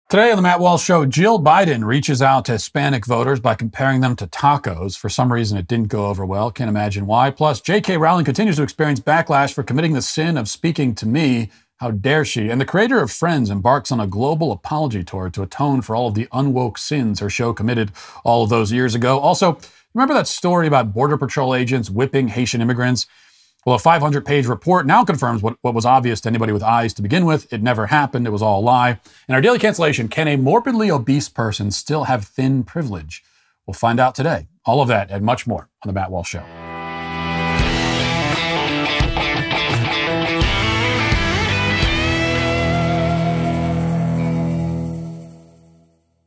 Today on the Matt Walsh Show, Jill Biden reaches out to Hispanic voters by comparing them to tacos. For some reason, it didn't go over well. Can't imagine why. Plus, J.K. Rowling continues to experience backlash for committing the sin of speaking to me. How dare she? And the creator of Friends embarks on a global apology tour to atone for all of the unwoke sins her show committed all of those years ago. Also, remember that story about Border Patrol agents whipping Haitian immigrants? Well, a 500-page report now confirms what was obvious to anybody with eyes to begin with. It never happened. It was all a lie. In our daily cancellation, can a morbidly obese person still have thin privilege? We'll find out today. All of that and much more on The Matt Walsh Show.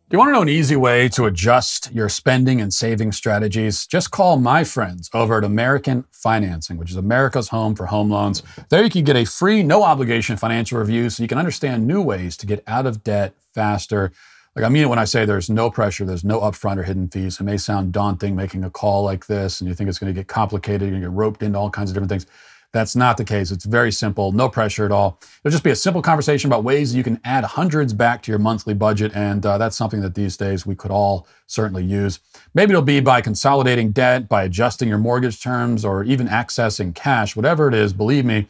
Do you want to know an easy way to adjust your spending and saving strategies? Just call my friends over at American Financing, which is America's home for home loans. There you can get a free, no obligation financial review so you can understand new ways to get out of debt faster. Like, I mean it when I say there's no pressure, there's no upfront or hidden fees. It may sound daunting making a call like this and you think it's going to get complicated, you're going to get roped into all kinds of different things. That's not the case. It's very simple, no pressure at all. It'll just be a simple conversation about ways you can add hundreds back to your monthly budget, and that's something that these days we could all certainly use. Maybe it'll be by consolidating debt, by adjusting your mortgage terms, or even accessing cash. Whatever it is, believe me,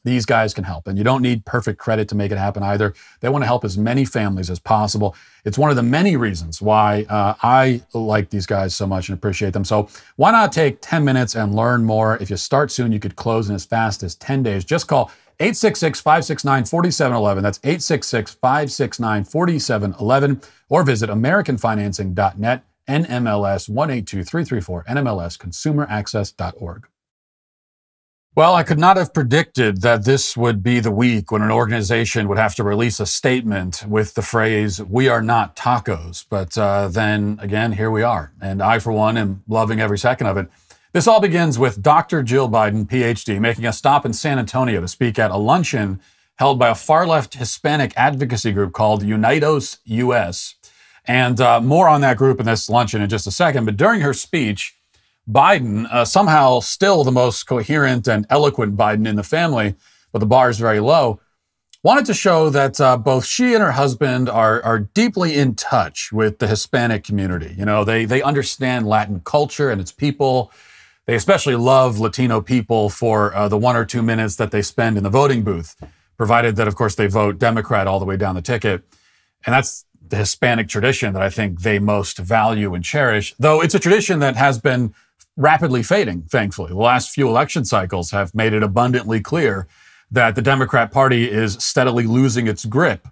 these guys can help. And you don't need perfect credit to make it happen either. They want to help as many families as possible. It's one of the many reasons why I like these guys so much and appreciate them. So why not take 10 minutes and learn more? If you start soon, you could close in as fast as 10 days. Just call 866-569-4711. That's 866-569-4711. Or visit AmericanFinancing.net, NMLS 182334, NMLS consumeraccess.org. Well, I could not have predicted that this would be the week when an organization would have to release a statement with the phrase, "We are not tacos." But then again, here we are. And I, for one, am loving every second of it. This all begins with Dr. Jill Biden, PhD, making a stop in San Antonio to speak at a luncheon held by a far-left Hispanic advocacy group called Unidos US. And more on that group in this luncheon in just a second. But during her speech, Biden, somehow still the most coherent and eloquent Biden in the family, but the bar is very low, wanted to show that both she and her husband are deeply in touch with the Hispanic community. You know, they understand Latin culture and its people. They especially love Latino people for the 1 or 2 minutes that they spend in the voting booth, provided that, of course, they vote Democrat all the way down the ticket. And that's the Hispanic tradition that I think they most value and cherish, though it's a tradition that has been rapidly fading, thankfully. The last few election cycles have made it abundantly clear that the Democrat Party is steadily losing its grip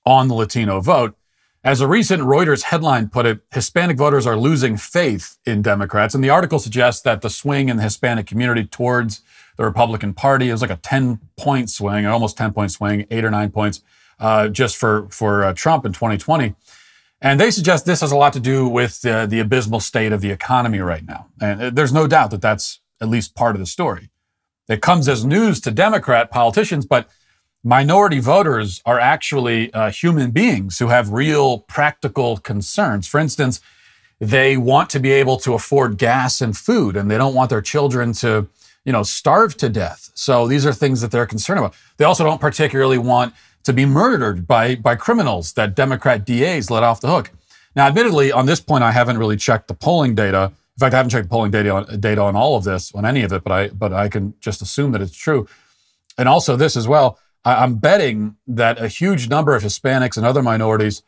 on the Latino vote. As a recent Reuters headline put it, Hispanic voters are losing faith in Democrats. And the article suggests that the swing in the Hispanic community towards the Republican Party is like a 10-point swing, almost 10-point swing, 8 or 9 points, just for Trump in 2020. And they suggest this has a lot to do with the abysmal state of the economy right now. And there's no doubt that that's at least part of the story. It comes as news to Democrat politicians, but minority voters are actually human beings who have real practical concerns. For instance, they want to be able to afford gas and food, and they don't want their children to, starve to death. So these are things that they're concerned about. They also don't particularly want to be murdered by criminals that Democrat DAs let off the hook. Now, admittedly, on this point, I haven't really checked the polling data. In fact, I haven't checked the polling data on all of this, on any of it, but I can just assume that it's true. And also this as well, I'm betting that a huge number of Hispanics and other minorities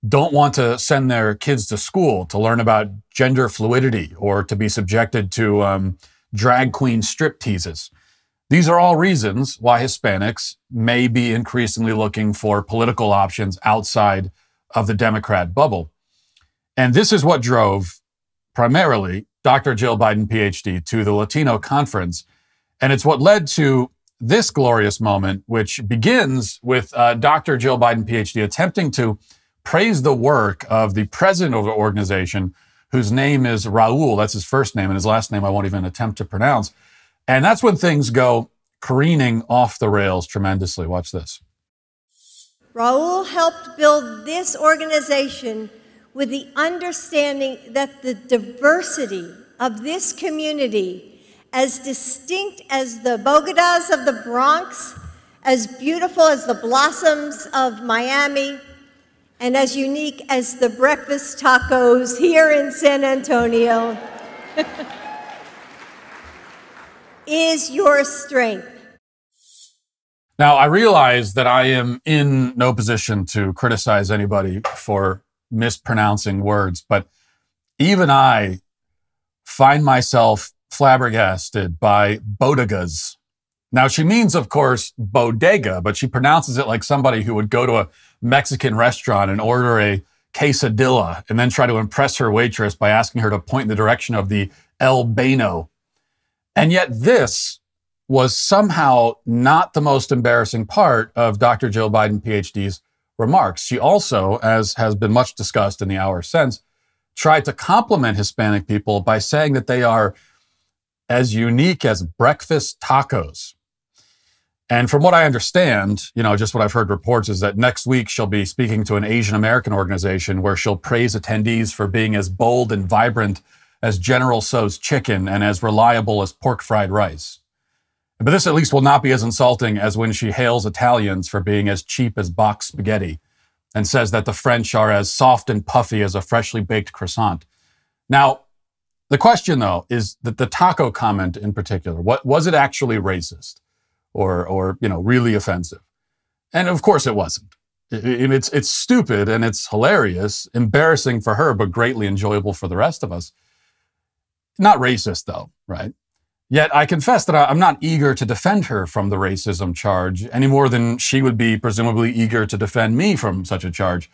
don't want to send their kids to school to learn about gender fluidity or to be subjected to drag queen strip teases. These are all reasons why Hispanics may be increasingly looking for political options outside of the Democrat bubble. And this is what drove, primarily, Dr. Jill Biden, PhD, to the Latino conference. And it's what led to this glorious moment, which begins with Dr. Jill Biden, PhD, attempting to praise the work of the president of the organization, whose name is Raul. That's his first name, and his last name I won't even attempt to pronounce. And that's when things go careening off the rails tremendously. Watch this. Raul helped build this organization with the understanding that the diversity of this community, as distinct as the Bogotas of the Bronx, as beautiful as the blossoms of Miami, and as unique as the breakfast tacos here in San Antonio is your strength. Now, I realize that I am in no position to criticize anybody for mispronouncing words, but even I find myself flabbergasted by bodegas. Now, she means, of course, bodega, but she pronounces it like somebody who would go to a Mexican restaurant and order a quesadilla and then try to impress her waitress by asking her to point in the direction of the El Bano. And yet this was somehow not the most embarrassing part of Dr. Jill Biden, PhD's remarks. She also, as has been much discussed in the hour since, tried to compliment Hispanic people by saying that they are as unique as breakfast tacos. And from what I understand, just what I've heard reports is that next week she'll be speaking to an Asian American organization where she'll praise attendees for being as bold and vibrant as General Tso's chicken and as reliable as pork fried rice. But this at least will not be as insulting as when she hails Italians for being as cheap as box spaghetti and says that the French are as soft and puffy as a freshly baked croissant. Now, the question, though, is that the taco comment in particular, what was it actually racist or really offensive? And of course it wasn't. It's stupid and it's hilarious, embarrassing for her, but greatly enjoyable for the rest of us. Not racist, though, right? Yet I confess that I'm not eager to defend her from the racism charge any more than she would be presumably eager to defend me from such a charge.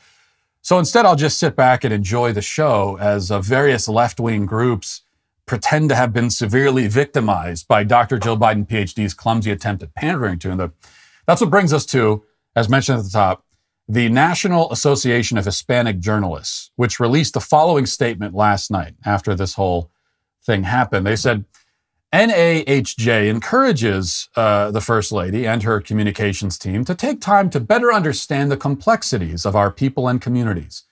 So instead, I'll just sit back and enjoy the show as various left-wing groups pretend to have been severely victimized by Dr. Jill Biden, PhD's clumsy attempt at pandering to them. That's what brings us to, as mentioned at the top, the National Association of Hispanic Journalists, which released the following statement last night after this whole thing happened. They said, NAHJ encourages the First Lady and her communications team to take time to better understand the complexities of our people and communities.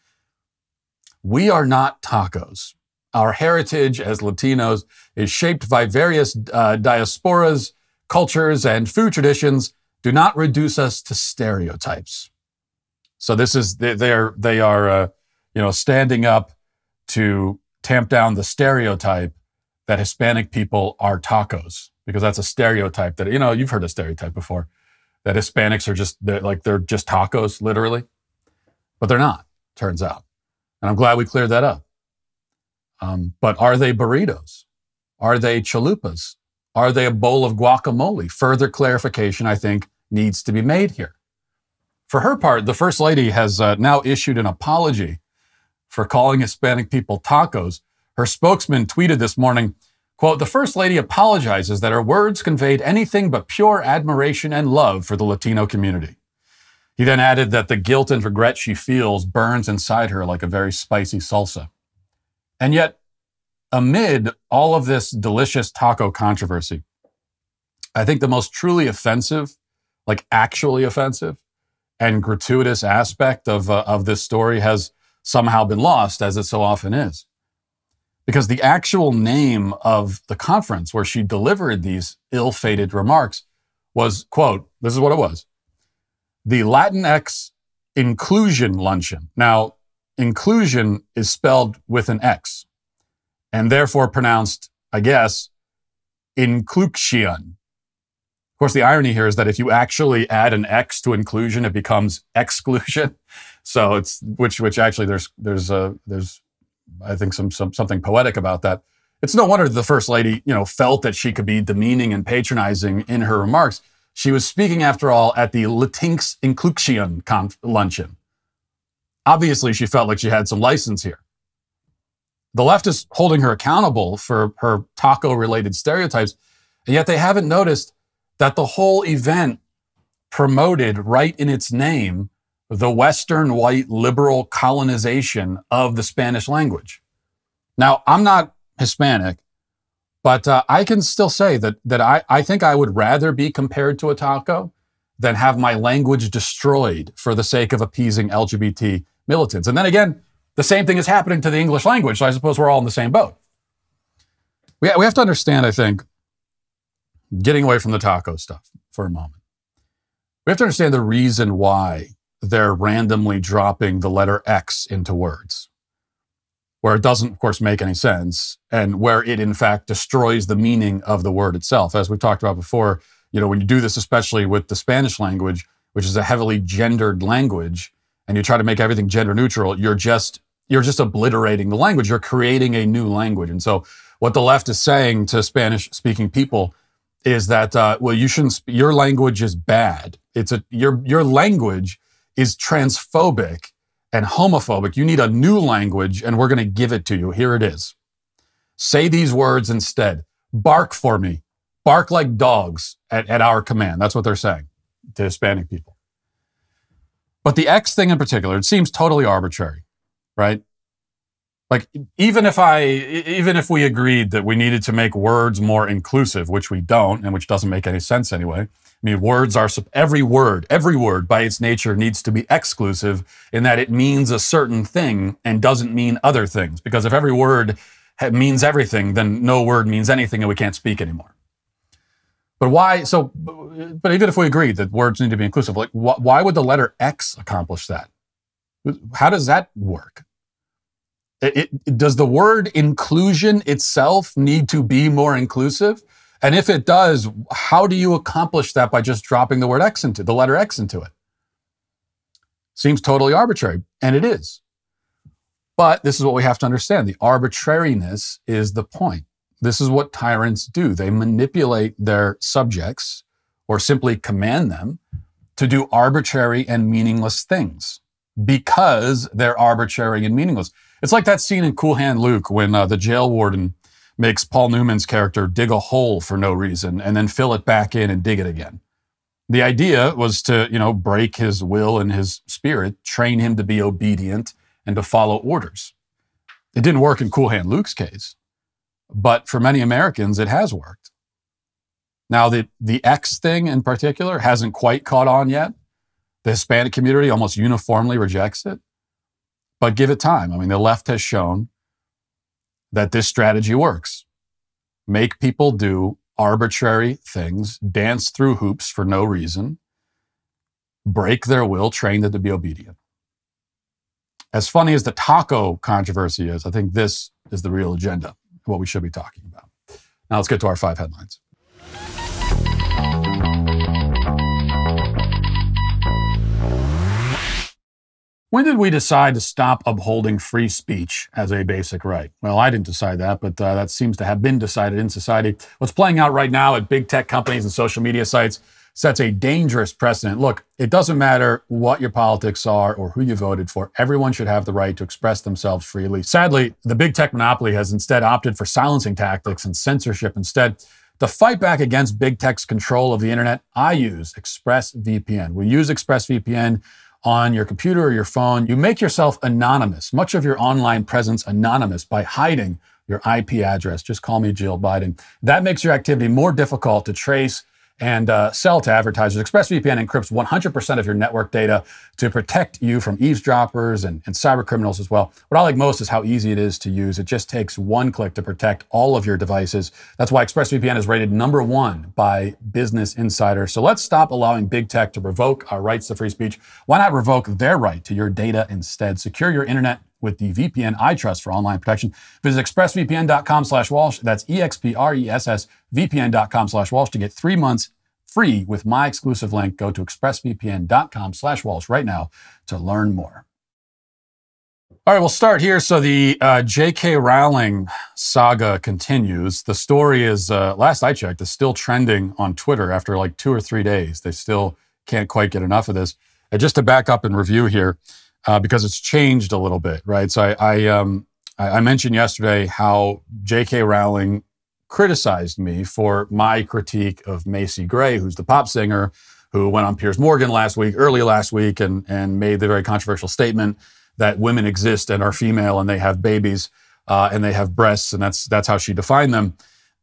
We are not tacos. Our heritage as Latinos is shaped by various diasporas, cultures, and food traditions. Do not reduce us to stereotypes. So this is they are standing up to tamp down the stereotype that Hispanic people are tacos, because that's a stereotype that, you've heard a stereotype before, that Hispanics are they're just tacos, literally. But they're not, turns out. And I'm glad we cleared that up. But are they burritos? Are they chalupas? Are they a bowl of guacamole? Further clarification, I think, needs to be made here. For her part, the First Lady has now issued an apology for calling Hispanic people tacos. Her spokesman tweeted this morning, quote, "The First Lady apologizes that her words conveyed anything but pure admiration and love for the Latino community." He then added that the guilt and regret she feels burns inside her like a very spicy salsa. And yet, amid all of this delicious taco controversy, I think the most truly offensive, actually offensive, and gratuitous aspect of this story has somehow been lost, as it so often is. Because the actual name of the conference where she delivered these ill-fated remarks was, quote, this is what it was, the Latinx Inclusion Luncheon. Now, inclusion is spelled with an X, and therefore pronounced, I guess, inclusion. Of course, the irony here is that if you actually add an X to inclusion, it becomes exclusion. So it's which actually there's I think something poetic about that. It's no wonder the First Lady, felt that she could be demeaning and patronizing in her remarks. She was speaking, after all, at the Latinx Inclusion luncheon. Obviously, she felt like she had some license here. The left is holding her accountable for her taco-related stereotypes, and yet they haven't noticed that the whole event promoted right in its name the Western white liberal colonization of the Spanish language. Now, I'm not Hispanic, but I can still say that I think I would rather be compared to a taco than have my language destroyed for the sake of appeasing LGBT militants. And then again, the same thing is happening to the English language, so I suppose we're all in the same boat. We have to understand, I think, getting away from the taco stuff for a moment, we have to understand the reason why they're randomly dropping the letter X into words, where it doesn't, of course, make any sense, and where it, in fact, destroys the meaning of the word itself. As we've talked about before, when you do this, especially with the Spanish language, which is a heavily gendered language, and you try to make everything gender neutral, you're just obliterating the language. You're creating a new language. And so what the left is saying to Spanish-speaking people is that, well, you shouldn't, your language is bad. Your language is transphobic and homophobic. You need a new language, and we're going to give it to you. Here it is. Say these words instead. Bark for me. Bark like dogs at our command. That's what they're saying to Hispanic people. But the X thing in particular, it seems totally arbitrary, right? Like, even if we agreed that we needed to make words more inclusive, which we don't, and which doesn't make any sense anyway. I mean, every word by its nature needs to be exclusive in that it means a certain thing and doesn't mean other things. Because if every word means everything, then no word means anything and we can't speak anymore. But why? But even if we agreed that words need to be inclusive, like, why would the letter X accomplish that? How does that work? Does the word inclusion itself need to be more inclusive? And if it does, how do you accomplish that by just dropping the letter X into it? Seems totally arbitrary, and it is. But this is what we have to understand. The arbitrariness is the point. This is what tyrants do. They manipulate their subjects, or simply command them, to do arbitrary and meaningless things because they're arbitrary and meaningless. It's like that scene in Cool Hand Luke when the jail warden makes Paul Newman's character dig a hole for no reason and then fill it back in and dig it again. The idea was to, break his will and his spirit, train him to be obedient and to follow orders. It didn't work in Cool Hand Luke's case, but for many Americans, it has worked. Now, the X thing in particular hasn't quite caught on yet. The Hispanic community almost uniformly rejects it. But give it time. I mean, the left has shown that this strategy works. Make people do arbitrary things, dance through hoops for no reason, break their will, train them to be obedient. As funny as the taco controversy is, I think this is the real agenda, what we should be talking about. Now let's get to our 5 headlines. When did we decide to stop upholding free speech as a basic right? Well, I didn't decide that, but that seems to have been decided in society. What's playing out right now at big tech companies and social media sites sets a dangerous precedent. Look, it doesn't matter what your politics are or who you voted for. Everyone should have the right to express themselves freely. Sadly, the big tech monopoly has instead opted for silencing tactics and censorship instead. To fight back against big tech's control of the internet, I use ExpressVPN. We use ExpressVPN on your computer or your phone. You make yourself anonymous, much of your online presence anonymous, by hiding your IP address. Just call me Jill Biden. That makes your activity more difficult to trace and sell to advertisers. ExpressVPN encrypts 100% of your network data to protect you from eavesdroppers and cyber criminals as well. What I like most is how easy it is to use. It just takes one click to protect all of your devices. That's why ExpressVPN is rated #1 by Business Insider. So let's stop allowing big tech to revoke our rights to free speech. Why not revoke their right to your data instead? Secure your internet with the VPN I trust for online protection. Visit expressvpn.com/Walsh. That's expressvpn.com/Walsh to get 3 months free with my exclusive link. Go to expressvpn.com/Walsh right now to learn more. All right, we'll start here. So the J.K. Rowling saga continues. The story is, last I checked, is still trending on Twitter after like 2 or 3 days. They still can't quite get enough of this. And just to back up and review here, because it's changed a little bit, right? So I mentioned yesterday how J.K. Rowling criticized me for my critique of Macy Gray, who's the pop singer who went on Piers Morgan early last week, and made the very controversial statement that women exist and are female and they have babies and they have breasts, and that's how she defined them.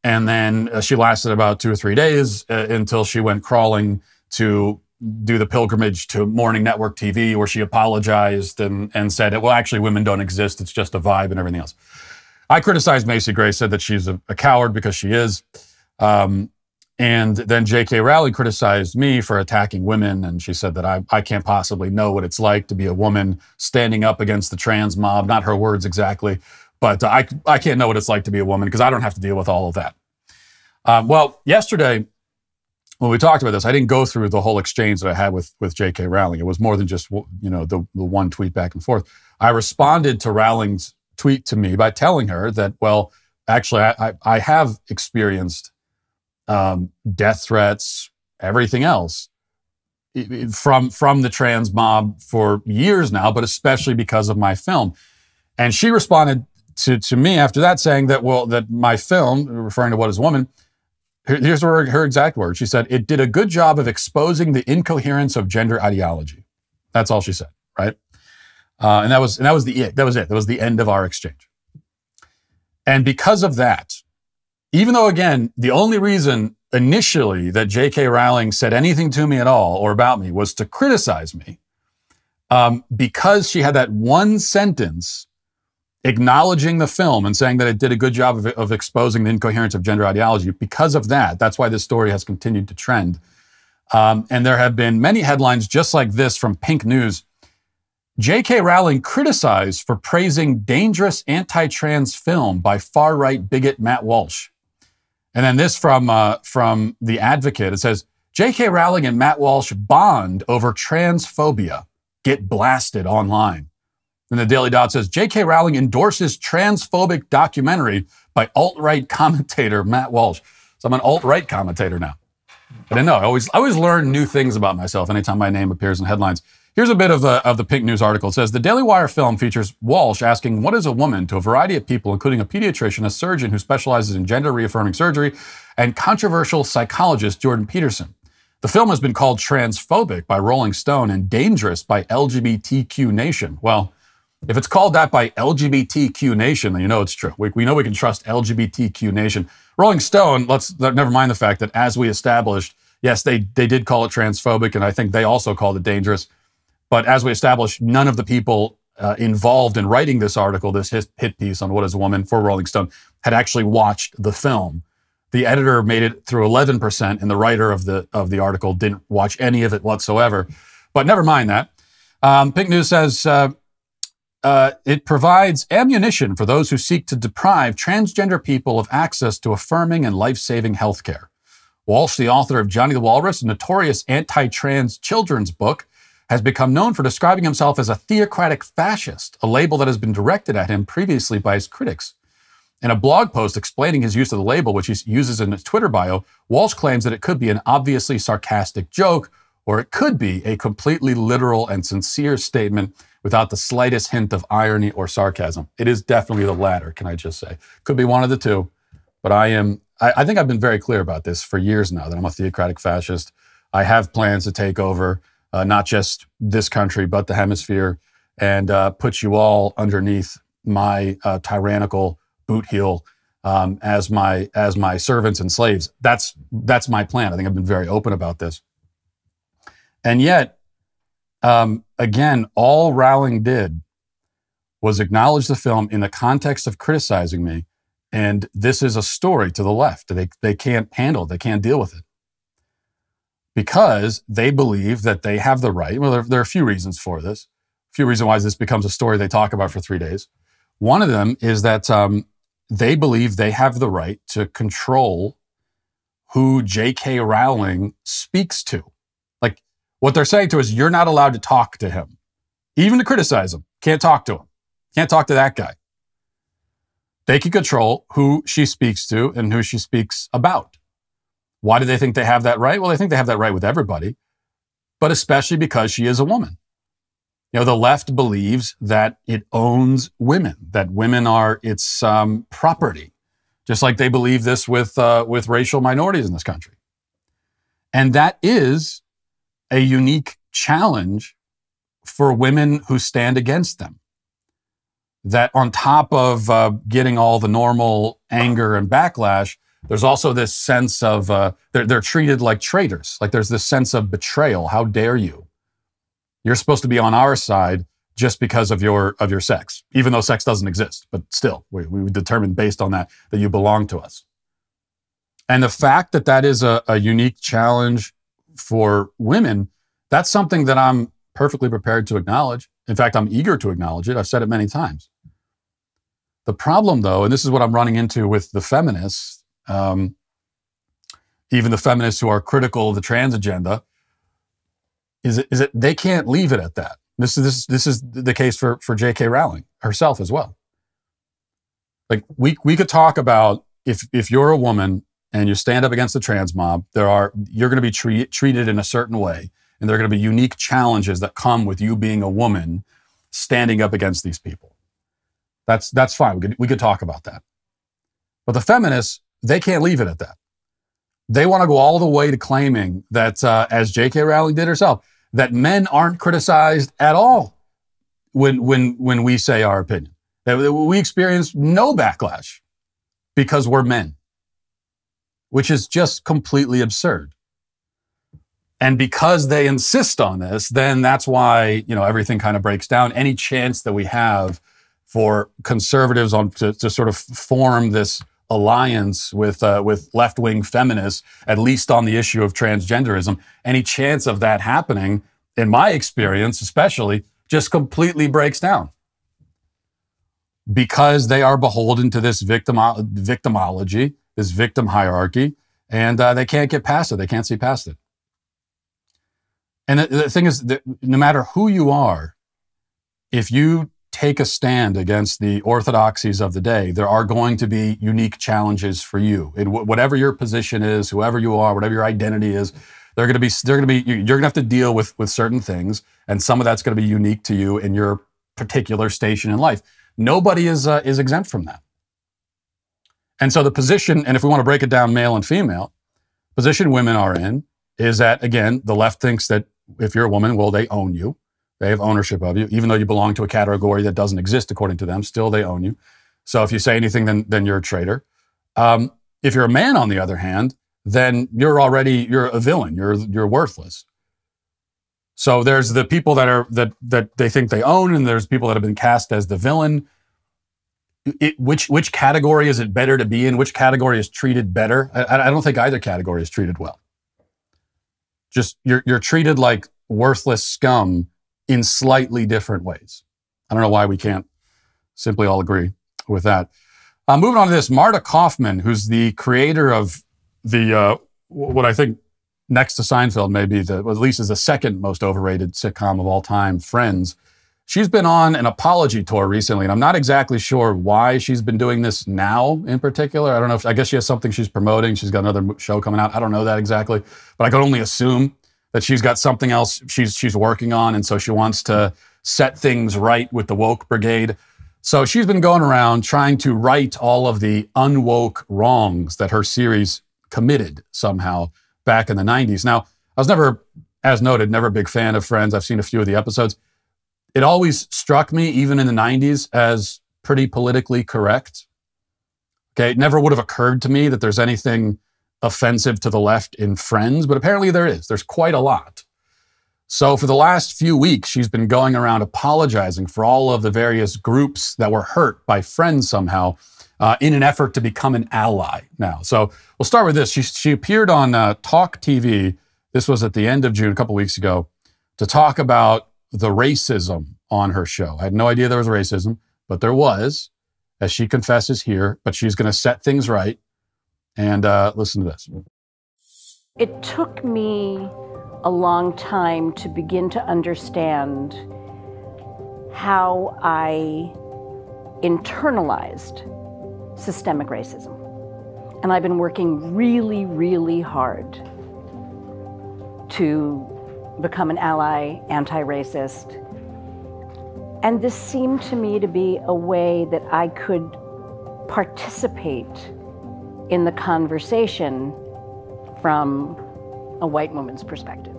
And then she lasted about 2 or 3 days until she went crawling to do the pilgrimage to Morning Network TV, where she apologized and said, well, actually, women don't exist. It's just a vibe and everything else. I criticized Macy Gray, said that she's a coward because she is. And then J.K. Rowling criticized me for attacking women. And she said that I can't possibly know what it's like to be a woman standing up against the trans mob. Not her words exactly, but I can't know what it's like to be a woman because I don't have to deal with all of that. Well, yesterday, when we talked about this, I didn't go through the whole exchange that I had with J.K. Rowling. It was more than just, the one tweet back and forth. I responded to Rowling's tweet to me by telling her that, well, actually, I have experienced death threats, everything else from the trans mob for years now, but especially because of my film. And she responded to me after that saying that, well, that my film, referring to What is a Woman, here's her exact words. She said, it did a good job of exposing the incoherence of gender ideology. That's all she said, right? And that was it. That was the end of our exchange. And because of that, even though, again, the only reason initially that J.K. Rowling said anything to me at all or about me was to criticize me, because she had that one sentence acknowledging the film and saying that it did a good job of exposing the incoherence of gender ideology. Because of that, that's why this story has continued to trend. And there have been many headlines just like this from Pink News. J.K. Rowling criticized for praising dangerous anti-trans film by far-right bigot Matt Walsh. And then this from The Advocate. It says, J.K. Rowling and Matt Walsh bond over transphobia. Get blasted online. And the Daily Dot says, J.K. Rowling endorses transphobic documentary by alt-right commentator Matt Walsh. So I'm an alt-right commentator now. I didn't know. I always learn new things about myself anytime my name appears in headlines. Here's a bit of the Pink News article. It says, the Daily Wire film features Walsh asking, what is a woman, to a variety of people, including a pediatrician, a surgeon who specializes in gender-reaffirming surgery, and controversial psychologist Jordan Peterson. The film has been called transphobic by Rolling Stone and dangerous by LGBTQ Nation. Well, if it's called that by LGBTQ Nation, then you know it's true. We know we can trust LGBTQ Nation. Rolling Stone, never mind the fact that, as we established, yes, they did call it transphobic, and I think they also called it dangerous. But as we established, none of the people involved in writing this article, this hit piece on What is a Woman for Rolling Stone, had actually watched the film. The editor made it through 11%, and the writer of the article didn't watch any of it whatsoever. But never mind that. Pink News says it provides ammunition for those who seek to deprive transgender people of access to affirming and life-saving health care. Walsh, the author of Johnny the Walrus, a notorious anti-trans children's book, has become known for describing himself as a theocratic fascist, a label that has been directed at him previously by his critics. In a blog post explaining his use of the label, which he uses in his Twitter bio, Walsh claims that it could be an obviously sarcastic joke, or it could be a completely literal and sincere statement without the slightest hint of irony or sarcasm. It is definitely the latter, can I just say. Could be one of the two, but I think I've been very clear about this for years now, that I'm a theocratic fascist. I have plans to take over not just this country, but the hemisphere, and put you all underneath my tyrannical boot heel as my servants and slaves. That's my plan. I think I've been very open about this. And yet, again, all Rowling did was acknowledge the film in the context of criticizing me, and this is a story to the left. They can't handle it. They can't deal with it, because they believe that they have the right. Well, there are a few reasons for this. A few reasons why this becomes a story they talk about for 3 days. One of them is that they believe they have the right to control who J.K. Rowling speaks to. Like, what they're saying to us, you're not allowed to talk to him. Even to criticize him. Can't talk to him. Can't talk to that guy. They can control who she speaks to and who she speaks about. Why do they think they have that right? Well, they think they have that right with everybody, but especially because she is a woman. You know, the left believes that it owns women, that women are its property, just like they believe this with racial minorities in this country. And that is a unique challenge for women who stand against them. That on top of getting all the normal anger and backlash, there's also this sense of they're treated like traitors. Like there's this sense of betrayal. How dare you? You're supposed to be on our side just because of your sex, even though sex doesn't exist. But still, we determine based on that you belong to us. And the fact that that is a unique challenge for women, that's something that I'm perfectly prepared to acknowledge. In fact, I'm eager to acknowledge it. I've said it many times. The problem, though, and this is what I'm running into with the feminists, even the feminists who are critical of the trans agenda, is that they can't leave it at that. This is the case for J.K. Rowling herself as well. Like we could talk about if you're a woman and you stand up against the trans mob, you're going to be treated in a certain way, and there are going to be unique challenges that come with you being a woman standing up against these people. That's fine. We could talk about that. But the feminists, they can't leave it at that. They want to go all the way to claiming that, as J.K. Rowling did herself, that men aren't criticized at all when we say our opinion. That we experience no backlash because we're men, which is just completely absurd. And because they insist on this, then that's why, everything kind of breaks down. Any chance that we have for conservatives to sort of form this alliance with left-wing feminists, at least on the issue of transgenderism, any chance of that happening, in my experience especially, just completely breaks down. Because they are beholden to this victimology, this victim hierarchy, and they can't get past it. They can't see past it. And the thing is that no matter who you are, if you take a stand against the orthodoxies of the day, there are going to be unique challenges for you. Whatever your position is, whoever you are, whatever your identity is, you're going to have to deal with certain things, and some of that's going to be unique to you in your particular station in life. Nobody is exempt from that. And so the position, and if we want to break it down male and female, position women are in is that, again, the left thinks that if you're a woman, well, they own you. They have ownership of you. Even though you belong to a category that doesn't exist according to them, still they own you. So if you say anything, then you're a traitor. If you're a man, on the other hand, then you're a villain. You're worthless. So there's the people that they think they own, and there's people that have been cast as the villain. Which category is it better to be in? Which category is treated better? I don't think either category is treated well. Just you're treated like worthless scum in slightly different ways. I don't know why we can't simply all agree with that. Moving on to this, Marta Kaufman, who's the creator of the what I think next to Seinfeld maybe at least is the second most overrated sitcom of all time, Friends. She's been on an apology tour recently, and I'm not exactly sure why she's been doing this now in particular. I don't know I guess she has something she's promoting. She's got another show coming out. I don't know that exactly, but I could only assume that she's got something else she's working on, and so she wants to set things right with the woke brigade. So she's been going around trying to right all of the unwoke wrongs that her series committed somehow back in the 90s. Now, I was never, as noted, never a big fan of Friends. I've seen a few of the episodes. It always struck me, even in the 90s, as pretty politically correct. Okay, it never would have occurred to me that there's anything offensive to the left in Friends, but apparently there is. There's quite a lot. So for the last few weeks, she's been going around apologizing for all of the various groups that were hurt by Friends somehow in an effort to become an ally now. So we'll start with this. She appeared on Talk TV. This was at the end of June, a couple weeks ago, to talk about the racism on her show. I had no idea there was racism, but there was, as she confesses here, but she's going to set things right. And listen to this. It took me a long time to begin to understand how I internalized systemic racism. And I've been working really, really hard to become an ally, anti-racist. And this seemed to me to be a way that I could participate in the conversation from a white woman's perspective.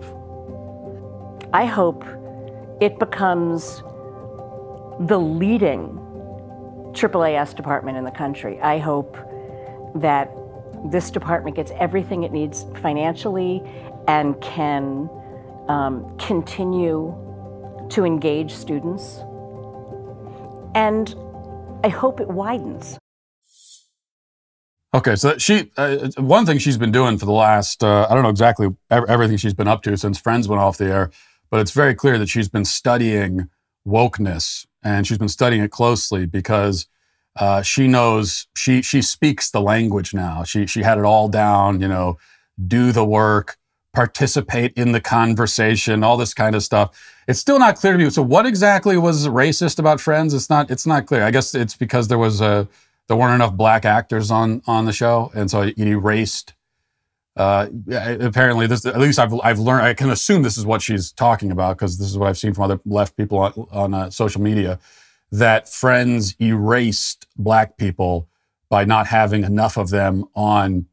I hope it becomes the leading AAAS department in the country. I hope that this department gets everything it needs financially and can continue to engage students. And I hope it widens. Okay, so one thing she's been doing for the last, I don't know exactly everything she's been up to since Friends went off the air, but it's very clear that she's been studying wokeness, and she's been studying it closely because she knows, she speaks the language now. She had it all down, do the work, participate in the conversation, all this kind of stuff. It's still not clear to me. So what exactly was racist about Friends? It's not clear. I guess it's because there weren't enough black actors on the show, and so it erased. Apparently, this, at least I've learned. I can assume this is what she's talking about because this is what I've seen from other left people on social media, that Friends erased black people by not having enough of them on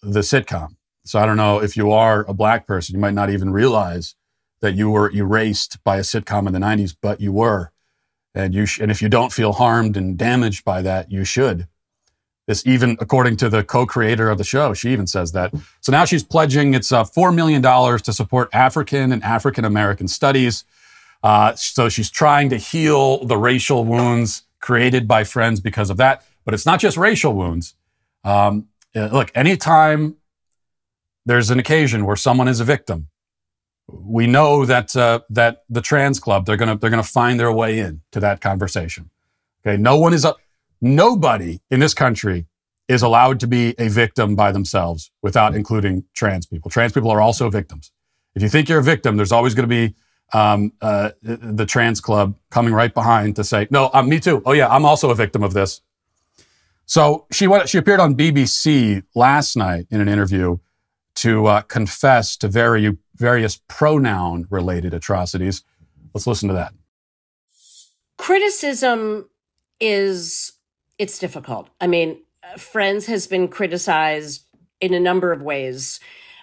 the sitcom. So I don't know, if you are a black person, you might not even realize that you were erased by a sitcom in the 90s, but you were. And if you don't feel harmed and damaged by that, you should. This, even according to the co-creator of the show, she even says that. So now she's pledging it's $4 million to support African and African-American studies. So she's trying to heal the racial wounds created by Friends because of that. But it's not just racial wounds. Look, anytime there's an occasion where someone is a victim, we know that that the trans club, they're gonna find their way in to that conversation. Okay, nobody in this country is allowed to be a victim by themselves without including trans people. Trans people are also victims. If you think you're a victim, there's always going to be the trans club coming right behind to say, "No, me too. Oh yeah, I'm also a victim of this." So she appeared on BBC last night in an interview to confess to various pronoun-related atrocities. Let's listen to that. Criticism it's difficult. I mean, Friends has been criticized in a number of ways.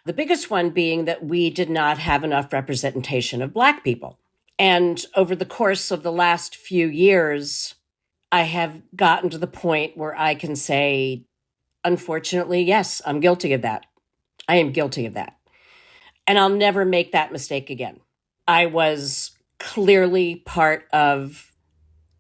The biggest one being that we did not have enough representation of Black people. And over the course of the last few years, I have gotten to the point where I can say, unfortunately, yes, I'm guilty of that. I am guilty of that. And I'll never make that mistake again. I was clearly part of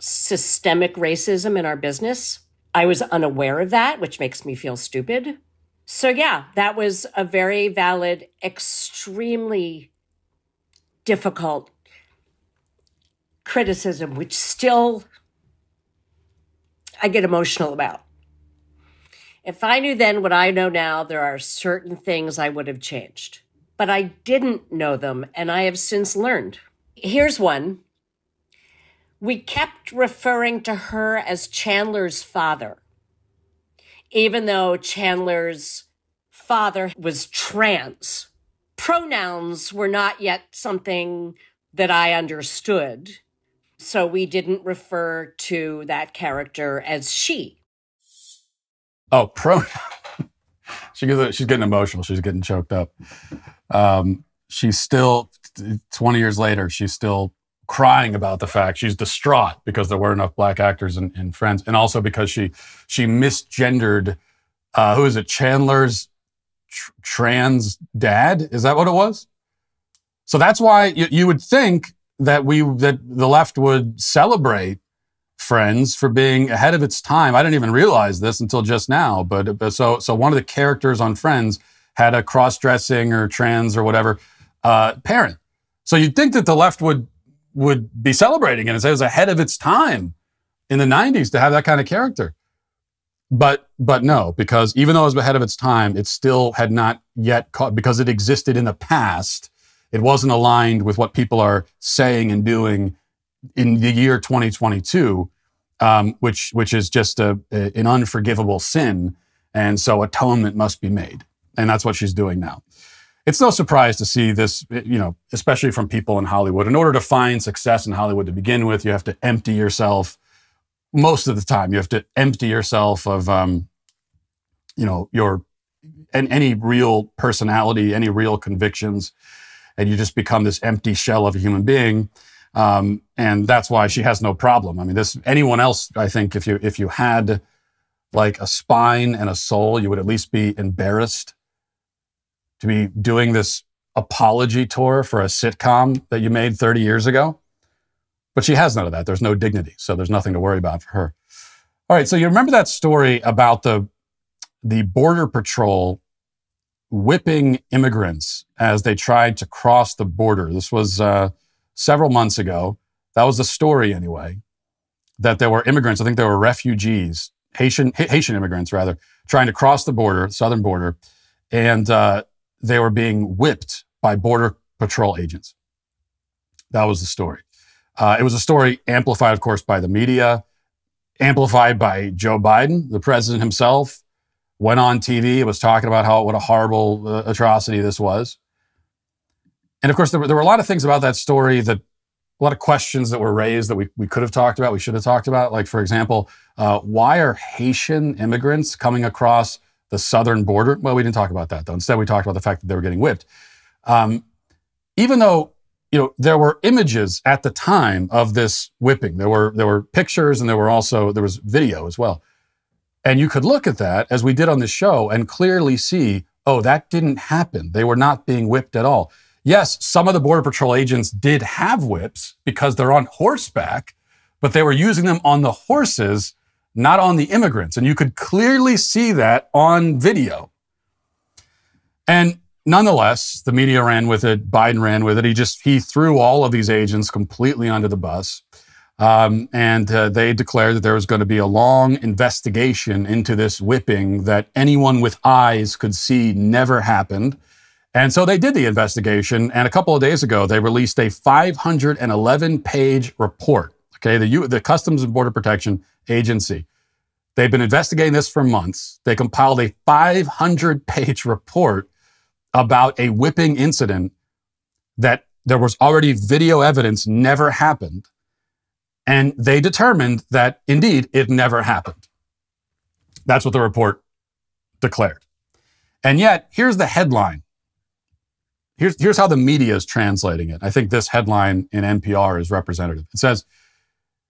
systemic racism in our business. I was unaware of that, which makes me feel stupid. So yeah, that was a very valid, extremely difficult criticism, which still I get emotional about. If I knew then what I know now, there are certain things I would have changed. But I didn't know them, and I have since learned. Here's one. We kept referring to her as Chandler's father, even though Chandler's father was trans. Pronouns were not yet something that I understood, so we didn't refer to that character as she. Oh, she's getting emotional. She's getting choked up. She's still, 20 years later, she's still crying about the fact. She's distraught because there weren't enough black actors in Friends, and also because she misgendered, who is it, Chandler's trans dad? Is that what it was? So that's why you would think that the left would celebrate Friends for being ahead of its time. I didn't even realize this until just now. But so one of the characters on Friends had a cross-dressing or trans or whatever parent. So you'd think that the left would be celebrating it and say it was ahead of its time in the 90s to have that kind of character. But no, because even though it was ahead of its time, it still had not yet caught, because it existed in the past. It wasn't aligned with what people are saying and doing in the year 2022, which is just an unforgivable sin. And so atonement must be made. And that's what she's doing now. It's no surprise to see this, especially from people in Hollywood. In order to find success in Hollywood to begin with, you have to empty yourself. Most of the time, you have to empty yourself of, any real personality, any real convictions, and you just become this empty shell of a human being. And that's why she has no problem. I mean, anyone else, I think, if you had like a spine and a soul, you would at least be embarrassed to be doing this apology tour for a sitcom that you made 30 years ago. But she has none of that. There's no dignity. So there's nothing to worry about for her. All right. So you remember that story about the the Border Patrol whipping immigrants as they tried to cross the border. This was several months ago. That was the story anyway, that there were immigrants, I think there were refugees, Haitian immigrants rather, trying to cross the border, southern border, and they were being whipped by Border Patrol agents. That was the story. It was a story amplified, of course, by the media, amplified by Joe Biden, the president himself, went on TV, was talking about what a horrible atrocity this was. And of course, there were a lot of things about that story, that a lot of questions that were raised that we could have talked about, we should have talked about. Like, for example, why are Haitian immigrants coming across the southern border? Well, we didn't talk about that, though. Instead, we talked about the fact that they were getting whipped. Even though, there were images at the time of this whipping. There were pictures, and there was video as well. And you could look at that, as we did on this show, and clearly see, oh, that didn't happen. They were not being whipped at all. Yes, some of the Border Patrol agents did have whips because they're on horseback, but they were using them on the horses, not on the immigrants. And you could clearly see that on video. And nonetheless, the media ran with it. Biden ran with it. He threw all of these agents completely under the bus. And they declared that there was going to be a long investigation into this whipping that anyone with eyes could see never happened. And so they did the investigation. And a couple of days ago, they released a 511-page report. Okay, the Customs and Border Protection Agency. They've been investigating this for months. They compiled a 500-page report about a whipping incident that there was already video evidence never happened. And they determined that, indeed, it never happened. That's what the report declared. And yet, here's the headline. Here's how the media is translating it. I think this headline in NPR is representative. It says,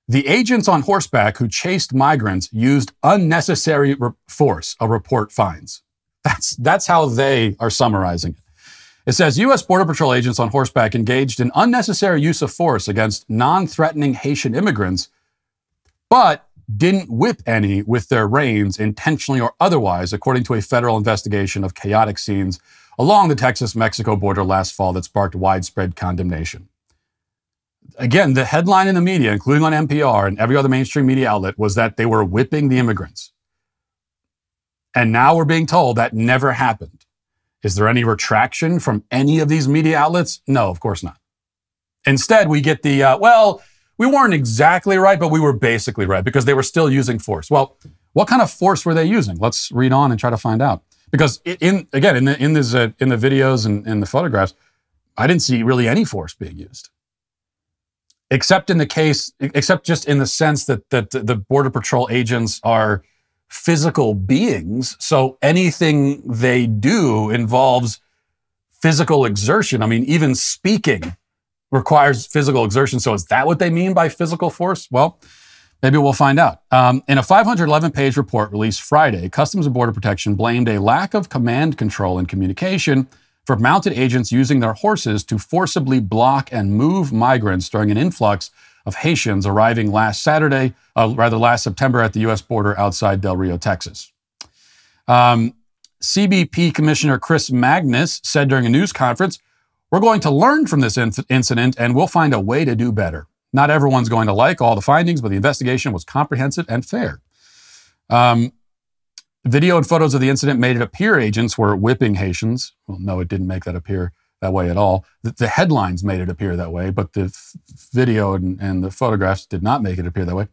"The agents on horseback who chased migrants used unnecessary force, a report finds." That's how they are summarizing it. It says, U.S. Border Patrol agents on horseback engaged in unnecessary use of force against non-threatening Haitian immigrants, but didn't whip any with their reins intentionally or otherwise, according to a federal investigation of chaotic scenes along the Texas-Mexico border last fall that sparked widespread condemnation. Again, the headline in the media, including on NPR and every other mainstream media outlet, was that they were whipping the immigrants. And now we're being told that never happened. Is there any retraction from any of these media outlets? No, of course not. Instead, we get the, we weren't exactly right, but we were basically right because they were still using force. Well, what kind of force were they using? Let's read on and try to find out. Because in the videos and in the photographs, I didn't see really any force being used. Except just in the sense that the Border Patrol agents are physical beings. So anything they do involves physical exertion. I mean, even speaking requires physical exertion. So is that what they mean by physical force? Well, maybe we'll find out. In a 511-page report released Friday, Customs and Border Protection blamed a lack of command control and communication for mounted agents using their horses to forcibly block and move migrants during an influx of Haitians arriving last September at the U.S. border outside Del Rio, Texas. CBP Commissioner Chris Magnus said during a news conference, "We're going to learn from this incident and we'll find a way to do better. Not everyone's going to like all the findings, but the investigation was comprehensive and fair." Video and photos of the incident made it appear agents were whipping Haitians. Well, no, it didn't make that appear that way at all. The headlines made it appear that way, but the video and the photographs did not make it appear that way.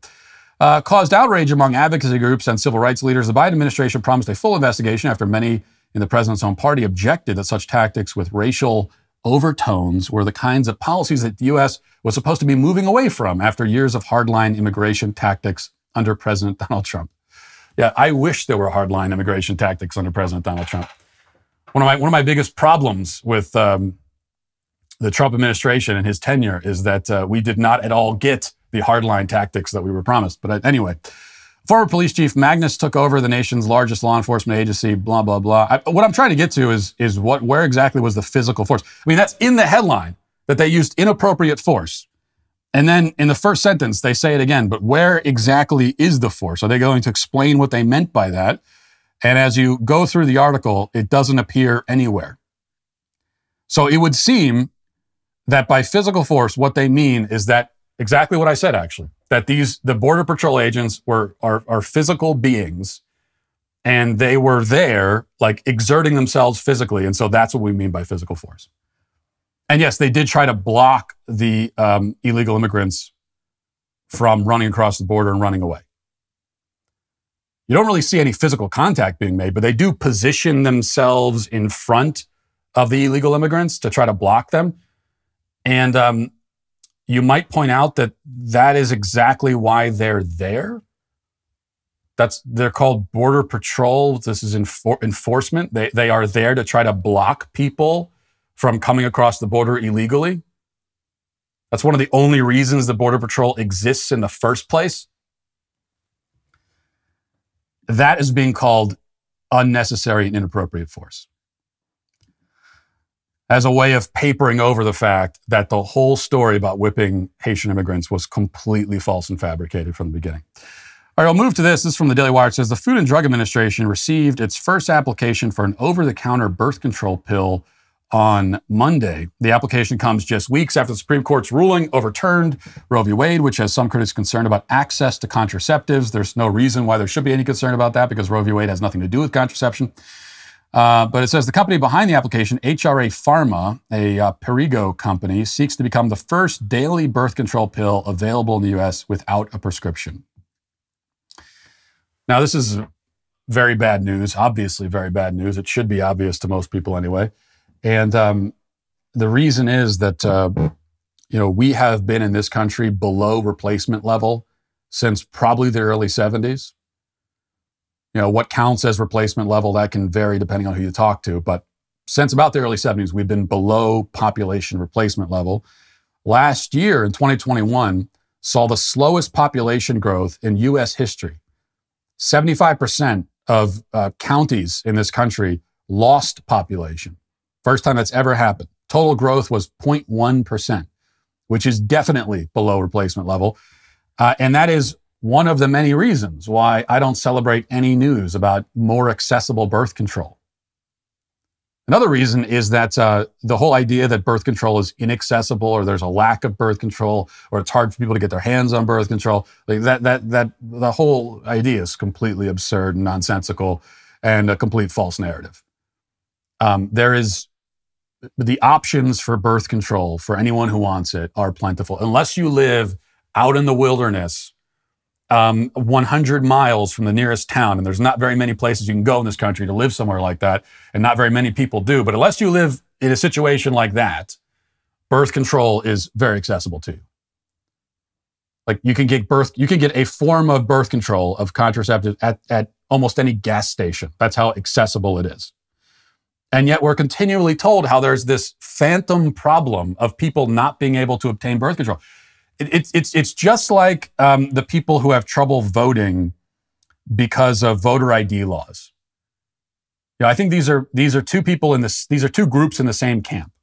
Caused outrage among advocacy groups and civil rights leaders. The Biden administration promised a full investigation after many in the president's own party objected that such tactics with racial overtones were the kinds of policies that the U.S. was supposed to be moving away from after years of hardline immigration tactics under President Donald Trump. Yeah, I wish there were hardline immigration tactics under President Donald Trump. One of my biggest problems with the Trump administration and his tenure is that we did not at all get the hardline tactics that we were promised. But anyway, former police chief Magnus took over the nation's largest law enforcement agency, blah, blah, blah. What I'm trying to get to is where exactly was the physical force? I mean, that's in the headline, that they used inappropriate force. And then in the first sentence, they say it again, but where exactly is the force? Are they going to explain what they meant by that? And as you go through the article, it doesn't appear anywhere. So it would seem that by physical force, what they mean is that exactly what I said, actually, that the Border Patrol agents are physical beings, and they were there, like, exerting themselves physically. And so that's what we mean by physical force. And yes, they did try to block the illegal immigrants from running across the border and running away. You don't really see any physical contact being made, but they do position themselves in front of the illegal immigrants to try to block them. And you might point out that that is exactly why they're there. They're called Border Patrol. This is enforcement. They are there to try to block people from coming across the border illegally. That's one of the only reasons the Border Patrol exists in the first place. That is being called unnecessary and inappropriate force, as a way of papering over the fact that the whole story about whipping Haitian immigrants was completely false and fabricated from the beginning. All right, I'll move to this. This is from the Daily Wire. It says the Food and Drug Administration received its first application for an over-the-counter birth control pill on Monday. The application comes just weeks after the Supreme Court's ruling overturned Roe v. Wade, which has some critics concerned about access to contraceptives. There's no reason why there should be any concern about that, because Roe v. Wade has nothing to do with contraception. But it says the company behind the application, HRA Pharma, a Perrigo company, seeks to become the first daily birth control pill available in the U.S. without a prescription. Now, this is very bad news, obviously very bad news. It should be obvious to most people anyway. And the reason is that, we have been in this country below replacement level since probably the early 70s. What counts as replacement level, that can vary depending on who you talk to. But since about the early 70s, we've been below population replacement level. Last year, in 2021, saw the slowest population growth in U.S. history. 75% of counties in this country lost population. First time that's ever happened. Total growth was 0.1%, which is definitely below replacement level. And that is one of the many reasons why I don't celebrate any news about more accessible birth control. Another reason is that the whole idea that birth control is inaccessible, or there's a lack of birth control, or it's hard for people to get their hands on birth control, the whole idea is completely absurd and nonsensical and a complete false narrative. There is the options for birth control for anyone who wants it are plentiful. Unless you live out in the wilderness, 100 miles from the nearest town, and there's not very many places you can go in this country to live somewhere like that, and not very many people do. But unless you live in a situation like that, birth control is very accessible to you. Like you can get a form of birth control, of contraceptive at almost any gas station. That's how accessible it is. And yet we're continually told how there's this phantom problem of people not being able to obtain birth control. It's just like the people who have trouble voting because of voter ID laws. I think these are two people these are two groups in the same camp,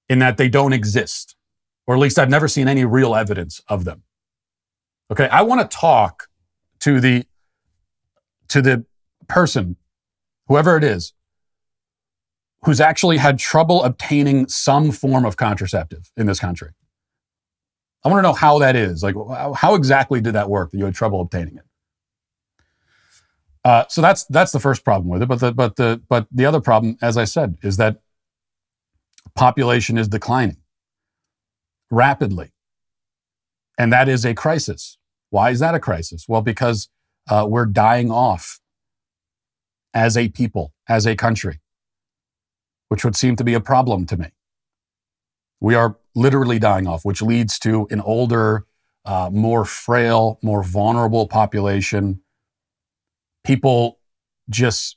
in that they don't exist, or at least I've never seen any real evidence of them. Okay, I want to talk to the person, whoever it is, who's actually had trouble obtaining some form of contraceptive in this country. I want to know how that is. Like, how exactly did that work that you had trouble obtaining it? So that's the first problem with it. But the other problem, as I said, is that population is declining rapidly, and that is a crisis. Why is that a crisis? Well, because we're dying off as a people, as a country, which would seem to be a problem to me. We are literally dying off, which leads to an older, more frail, more vulnerable population. People just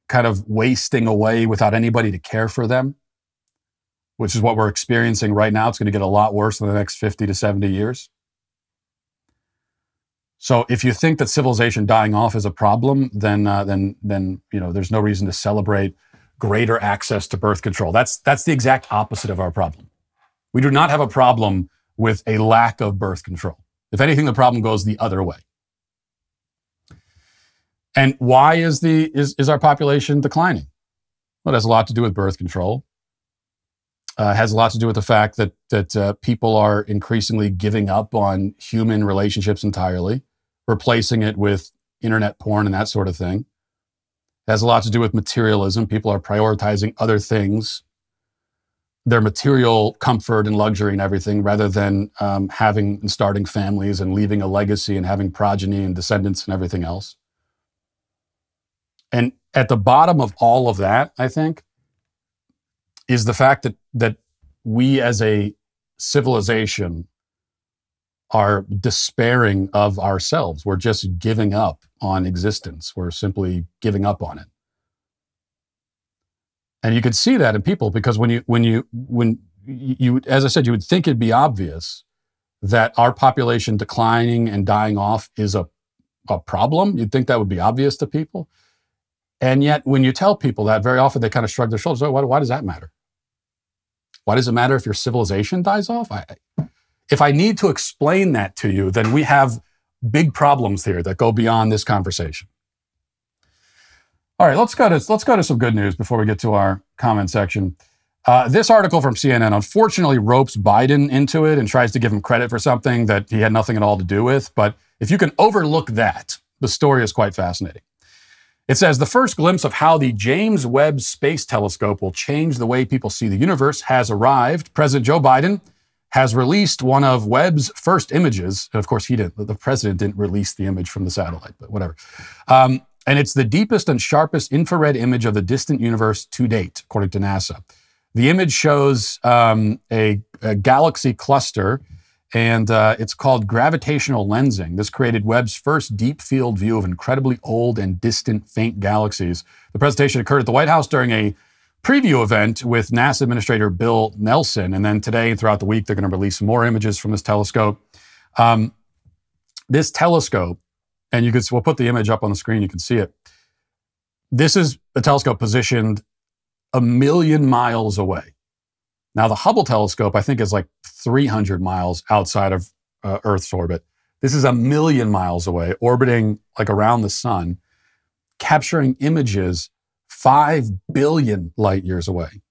kind of wasting away without anybody to care for them, which is what we're experiencing right now. It's going to get a lot worse in the next 50 to 70 years. So if you think that civilization dying off is a problem, then there's no reason to celebrate greater access to birth control. That's the exact opposite of our problem. We do not have a problem with a lack of birth control. If anything, the problem goes the other way. And why is our population declining? Well, it has a lot to do with birth control. Has a lot to do with the fact that people are increasingly giving up on human relationships entirely, replacing it with internet porn and that sort of thing. It has a lot to do with materialism. People are prioritizing other things, their material comfort and luxury and everything, rather than having and starting families and leaving a legacy and having progeny and descendants and everything else. And at the bottom of all of that, I think, is the fact that we as a civilization are despairing of ourselves. We're just giving up on existence. We're simply giving up on it. And you could see that in people, because when you, as I said, you would think it'd be obvious that our population declining and dying off is a problem. You'd think that would be obvious to people. And yet, when you tell people that, very often they kind of shrug their shoulders. Oh, why does that matter? Why does it matter if your civilization dies off? If I need to explain that to you, then we have big problems here that go beyond this conversation. All right, let's go to some good news before we get to our comment section. This article from CNN unfortunately ropes Biden into it and tries to give him credit for something that he had nothing at all to do with. But if you can overlook that, the story is quite fascinating. It says, the first glimpse of how the James Webb Space Telescope will change the way people see the universe has arrived. President Joe Biden has released one of Webb's first images. And of course, the president didn't release the image from the satellite, but whatever. And it's the deepest and sharpest infrared image of the distant universe to date, according to NASA. The image shows a galaxy cluster, and it's called gravitational lensing. This created Webb's first deep field view of incredibly old and distant faint galaxies. The presentation occurred at the White House during a preview event with NASA Administrator Bill Nelson. And then today and throughout the week, they're going to release some more images from this telescope. This telescope, and we'll put the image up on the screen, you can see it. This is a telescope positioned 1 million miles away. Now, the Hubble telescope, I think, is like 300 miles outside of Earth's orbit. This is 1 million miles away, orbiting like around the sun, capturing images 5 billion light years away,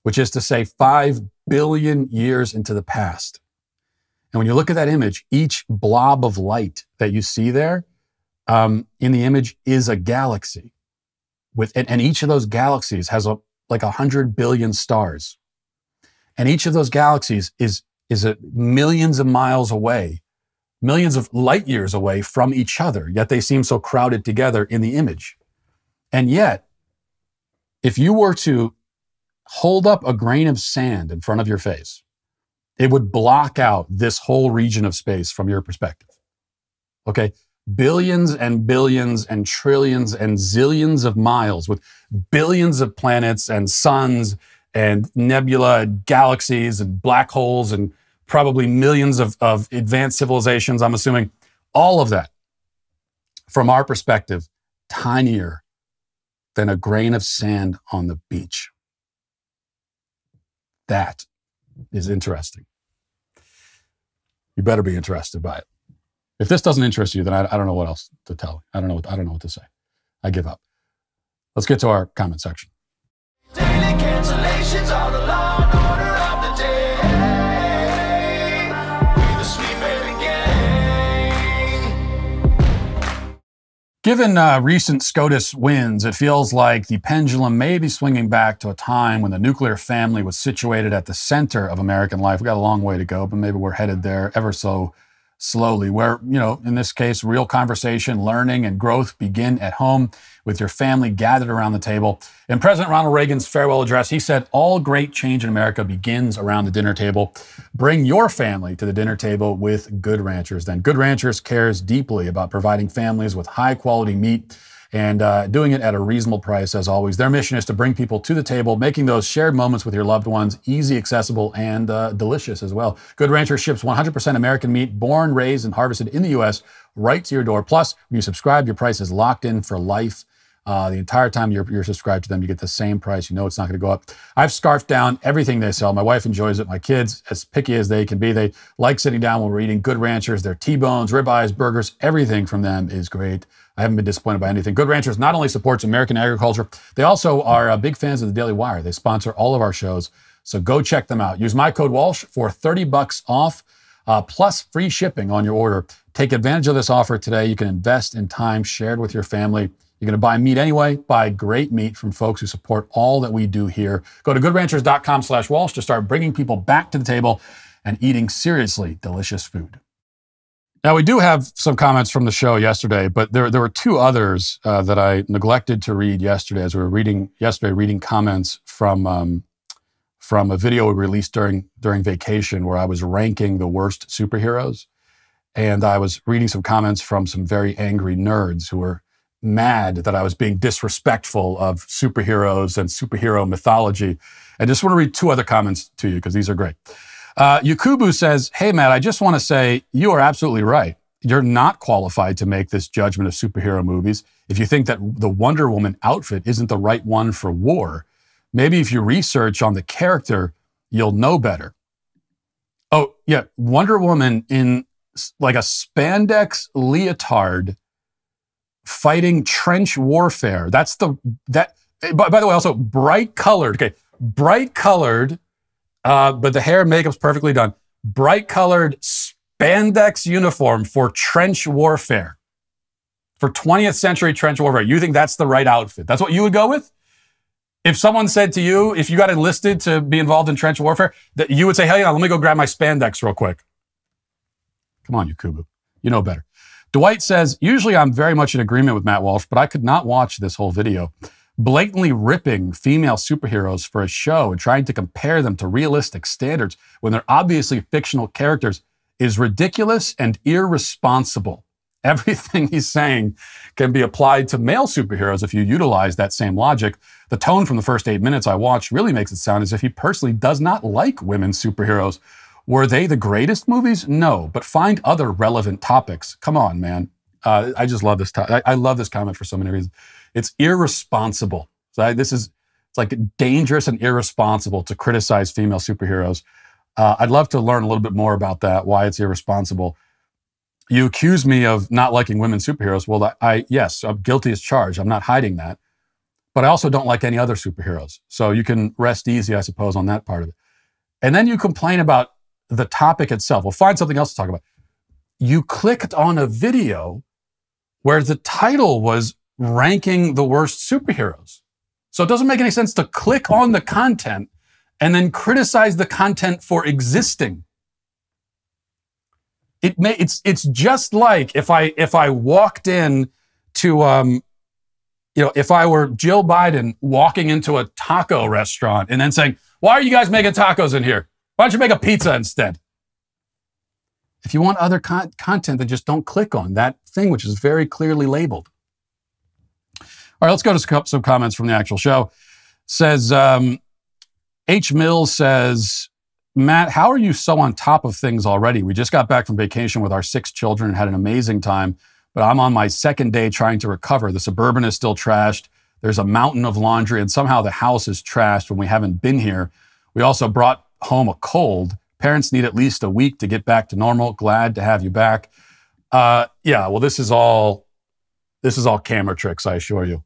which is to say 5 billion years into the past. And when you look at that image, each blob of light that you see there in the image is a galaxy. And each of those galaxies has like 100 billion stars. And each of those galaxies is millions of miles away, millions of light years away from each other, yet they seem so crowded together in the image. And yet, if you were to hold up a grain of sand in front of your face, it would block out this whole region of space from your perspective. Okay? Billions and billions and trillions and zillions of miles with billions of planets and suns and nebula, galaxies and black holes and probably millions of advanced civilizations, I'm assuming. All of that, from our perspective, tinier than a grain of sand on the beach. That is interesting. You better be interested by it. If this doesn't interest you, then I don't know what else to tell you. I don't know what to say. I give up. Let's get to our comment section. Daily cancellations are the law and order of the day. We the sweet baby gang. Given recent SCOTUS wins, it feels like the pendulum may be swinging back to a time when the nuclear family was situated at the center of American life. We've got a long way to go, but maybe we're headed there ever so slowly, where, in this case, real conversation, learning, and growth begin at home with your family gathered around the table. In President Ronald Reagan's farewell address, he said, all great change in America begins around the dinner table. Bring your family to the dinner table with Good Ranchers. Then Good Ranchers cares deeply about providing families with high quality meat and doing it at a reasonable price, as always. Their mission is to bring people to the table, making those shared moments with your loved ones easy, accessible, and delicious as well. Good Rancher ships 100% American meat, born, raised, and harvested in the U.S. right to your door. Plus, when you subscribe, your price is locked in for life. The entire time you're subscribed to them, you get the same price. You know it's not going to go up. I've scarfed down everything they sell. My wife enjoys it. My kids, as picky as they can be, they like sitting down when we're eating Good Ranchers. Their T-bones, ribeyes, burgers, everything from them is great. I haven't been disappointed by anything. Good Ranchers not only supports American agriculture, they also are big fans of the Daily Wire. They sponsor all of our shows. So go check them out. Use my code Walsh for $30 off, plus free shipping on your order. Take advantage of this offer today. You can invest in time shared with your family. You're going to buy meat anyway. Buy great meat from folks who support all that we do here. Go to goodranchers.com/Walsh to start bringing people back to the table and eating seriously delicious food. Now, we do have some comments from the show yesterday, but there were two others that I neglected to read yesterday as we were reading comments from a video we released during vacation where I was ranking the worst superheroes. And I was reading some comments from some very angry nerds who were mad that I was being disrespectful of superheroes and superhero mythology. I just want to read two other comments to you because these are great. Yukubu says, "Hey, Matt, I just want to say you are absolutely right. You're not qualified to make this judgment of superhero movies. If you think that the Wonder Woman outfit isn't the right one for war, maybe if you research on the character, you'll know better." Oh, yeah, Wonder Woman in like a spandex leotard fighting trench warfare. By the way, also bright colored, but the hair and makeup's perfectly done. Bright colored spandex uniform for trench warfare. For 20th century trench warfare. You think that's the right outfit? That's what you would go with? If someone said to you, if you got enlisted to be involved in trench warfare, that you would say, "Hey, let me go grab my spandex real quick." Come on, Yukubu. You know better. Dwight says, "Usually I'm very much in agreement with Matt Walsh, but I could not watch this whole video. Blatantly ripping female superheroes for a show and trying to compare them to realistic standards when they're obviously fictional characters is ridiculous and irresponsible. Everything he's saying can be applied to male superheroes if you utilize that same logic. The tone from the first 8 minutes I watched really makes it sound as if he personally does not like women superheroes. Were they the greatest movies? No, but find other relevant topics. Come on, man." I just love this. I love this comment for so many reasons. It's irresponsible. So it's like dangerous and irresponsible to criticize female superheroes. I'd love to learn a little bit more about that, why it's irresponsible. You accuse me of not liking women superheroes. Well, yes, I'm guilty as charged. I'm not hiding that. But I also don't like any other superheroes. So you can rest easy, I suppose, on that part of it. And then you complain about the topic itself. We'll find something else to talk about. You clicked on a video where the title was ranking the worst superheroes. So it doesn't make any sense to click on the content and then criticize the content for existing. It's just like if I walked in to if I were Jill Biden walking into a taco restaurant and then saying, "Why are you guys making tacos in here? Why don't you make a pizza instead?" If you want other content, then just don't click on that thing, which is very clearly labeled. All right, let's go to some comments from the actual show. Says, H. Mills says, "Matt, how are you so on top of things already? We just got back from vacation with our 6 children and had an amazing time, but I'm on my second day trying to recover. The Suburban is still trashed. There's a mountain of laundry, and somehow the house is trashed when we haven't been here. We also brought home a cold. Parents need at least a week to get back to normal. Glad to have you back." Yeah, well, this is all camera tricks, I assure you.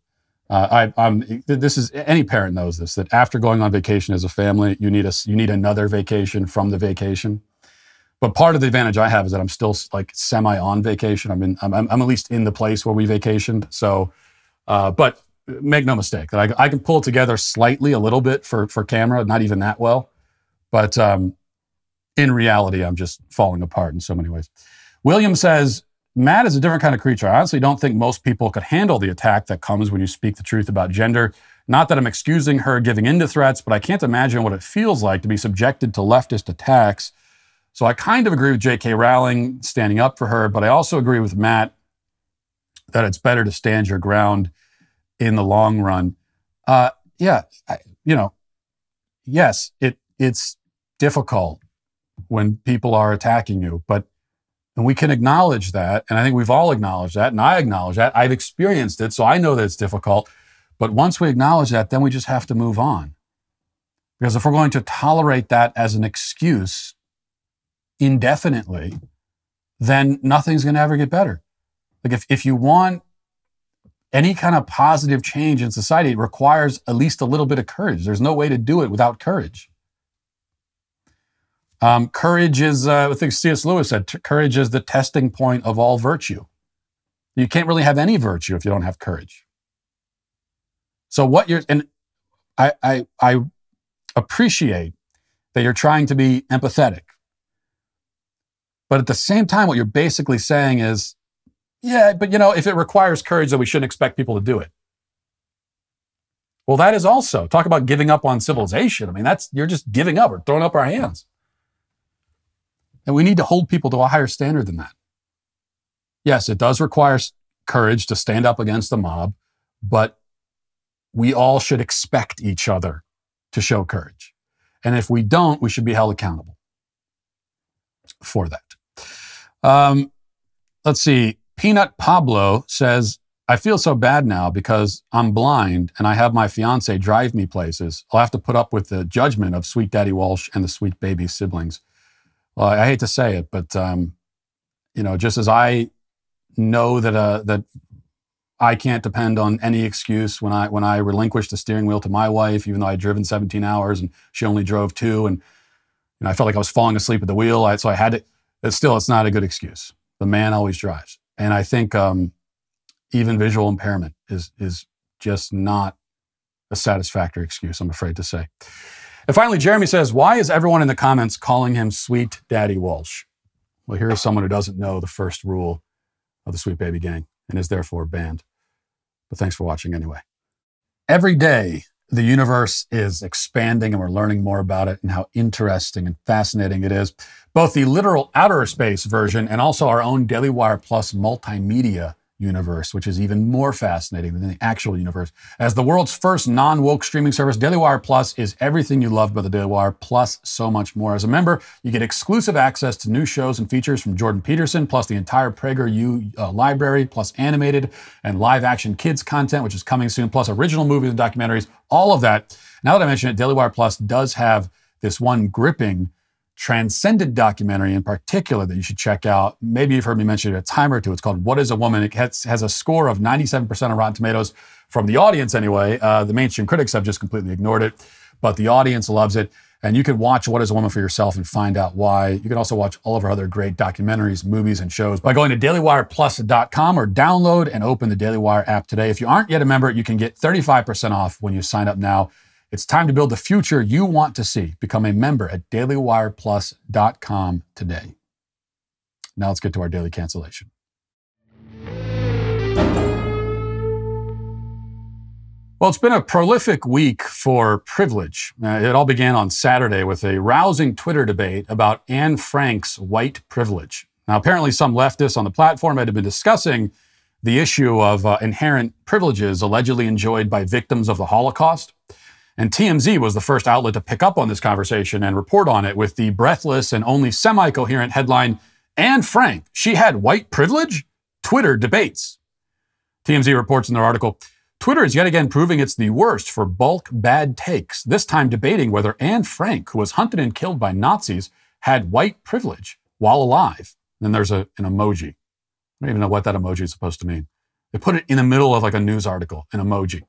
This is, any parent knows this, that after going on vacation as a family, you need another vacation from the vacation. But part of the advantage I have is that I'm still like semi on vacation. I'm at least in the place where we vacationed. So, but make no mistake that I can pull together slightly a little bit for camera, not even that well. But in reality, I'm just falling apart in so many ways. William says, "Matt is a different kind of creature. I honestly don't think most people could handle the attack that comes when you speak the truth about gender. Not that I'm excusing her giving in to threats, but I can't imagine what it feels like to be subjected to leftist attacks. So I kind of agree with J.K. Rowling standing up for her, but I also agree with Matt that it's better to stand your ground in the long run." Yes, it's difficult when people are attacking you, but And we can acknowledge that. And I think we've all acknowledged that. And I acknowledge that. I've experienced it, so I know that it's difficult. But once we acknowledge that, then we just have to move on. Because if we're going to tolerate that as an excuse indefinitely, then nothing's going to ever get better. Like if you want any kind of positive change in society, it requires at least a little bit of courage. There's no way to do it without courage. Courage is, I think C.S. Lewis said, courage is the testing point of all virtue. You can't really have any virtue if you don't have courage. So and I appreciate that you're trying to be empathetic. But at the same time, what you're basically saying is, yeah, but if it requires courage, then we shouldn't expect people to do it. Well, that is also, talk about giving up on civilization. I mean, you're just giving up or throwing up our hands. And we need to hold people to a higher standard than that. Yes, it does require courage to stand up against the mob, but we all should expect each other to show courage. And if we don't, we should be held accountable for that. Let's see. Peanut Pablo says, I feel so bad now because I'm blind and I have my fiance drive me places. I'll have to put up with the judgment of Sweet Daddy Walsh and the Sweet Baby siblings. Well, I hate to say it, but, just as I know that I can't depend on any excuse when I relinquished the steering wheel to my wife, even though I'd driven 17 hours and she only drove 2, and I felt like I was falling asleep at the wheel, so I had to. It's not a good excuse. The man always drives, and I think even visual impairment is just not a satisfactory excuse, I'm afraid to say. And finally, Jeremy says, why is everyone in the comments calling him Sweet Daddy Walsh? Well, here is someone who doesn't know the first rule of the Sweet Baby Gang and is therefore banned. But thanks for watching anyway. Every day, the universe is expanding and we're learning more about it and how interesting and fascinating it is. Both the literal outer space version and also our own Daily Wire Plus multimedia universe, which is even more fascinating than the actual universe. As the world's first non-woke streaming service, Daily Wire Plus is everything you love about the Daily Wire, plus so much more. As a member, you get exclusive access to new shows and features from Jordan Peterson, plus the entire PragerU library, plus animated and live-action kids content, which is coming soon, plus original movies and documentaries, all of that. Now that I mention it, Daily Wire Plus does have this one gripping transcendent documentary in particular that you should check out. Maybe you've heard me mention it a time or two. It's called What is a Woman? It has a score of 97% on Rotten Tomatoes from the audience anyway. The mainstream critics have just completely ignored it, but the audience loves it. And you can watch What is a Woman for yourself and find out why. You can also watch all of our other great documentaries, movies, and shows by going to dailywireplus.com or download and open the Daily Wire app today. If you aren't yet a member, you can get 35% off when you sign up now. It's time to build the future you want to see. Become a member at dailywireplus.com today. Now let's get to our daily cancellation. Well, it's been a prolific week for privilege. It all began on Saturday with a rousing Twitter debate about Anne Frank's white privilege. Now, apparently some leftists on the platform had been discussing the issue of inherent privileges allegedly enjoyed by victims of the Holocaust. And TMZ was the first outlet to pick up on this conversation and report on it with the breathless and only semi-coherent headline, Anne Frank, she had white privilege? Twitter debates. TMZ reports in their article, Twitter is yet again proving it's the worst for bulk bad takes, this time debating whether Anne Frank, who was hunted and killed by Nazis, had white privilege while alive. Then there's an emoji. I don't even know what that emoji is supposed to mean. They put it in the middle of like a news article, an emoji.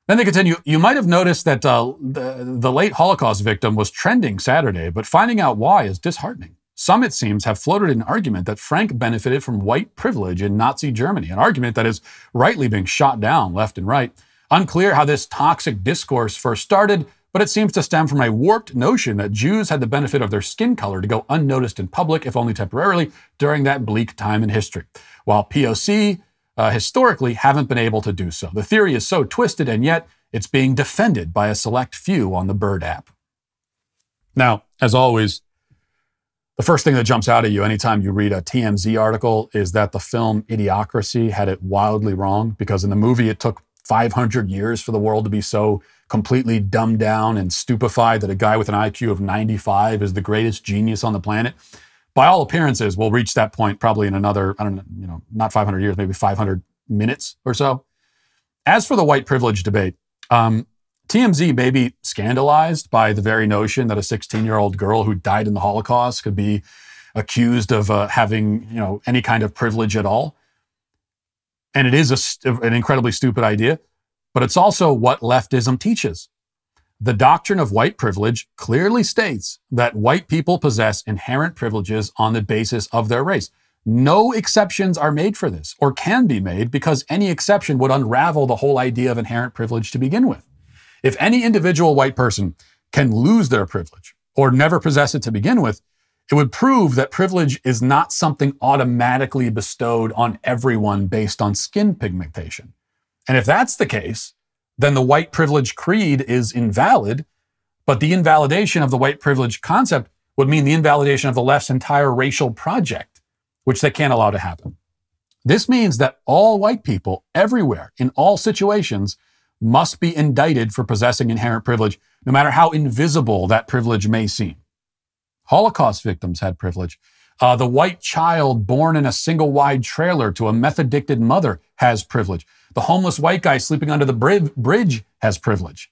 Then they continue, you might have noticed that the late Holocaust victim was trending Saturday, but finding out why is disheartening. Some, it seems, have floated an argument that Frank benefited from white privilege in Nazi Germany, an argument that is rightly being shot down left and right. Unclear how this toxic discourse first started, but it seems to stem from a warped notion that Jews had the benefit of their skin color to go unnoticed in public, if only temporarily, during that bleak time in history, while POC historically haven't been able to do so. The theory is so twisted, and yet it's being defended by a select few on the Bird app. Now, as always, the first thing that jumps out at you anytime you read a TMZ article is that the film Idiocracy had it wildly wrong, because in the movie it took 500 years for the world to be so completely dumbed down and stupefied that a guy with an IQ of 95 is the greatest genius on the planet. by all appearances, we'll reach that point probably in another, I don't know, not 500 years, maybe 500 minutes or so. As for the white privilege debate, TMZ may be scandalized by the very notion that a 16-year-old girl who died in the Holocaust could be accused of having, any kind of privilege at all. And it is an incredibly stupid idea, but it's also what leftism teaches. The doctrine of white privilege clearly states that white people possess inherent privileges on the basis of their race. No exceptions are made for this, or can be made, because any exception would unravel the whole idea of inherent privilege to begin with. If any individual white person can lose their privilege or never possess it to begin with, it would prove that privilege is not something automatically bestowed on everyone based on skin pigmentation. And if that's the case, then the white privilege creed is invalid, but the invalidation of the white privilege concept would mean the invalidation of the left's entire racial project, which they can't allow to happen. This means that all white people everywhere, in all situations, must be indicted for possessing inherent privilege, no matter how invisible that privilege may seem. Holocaust victims had privilege. The white child born in a single-wide trailer to a meth-addicted mother has privilege. The homeless white guy sleeping under the bridge has privilege.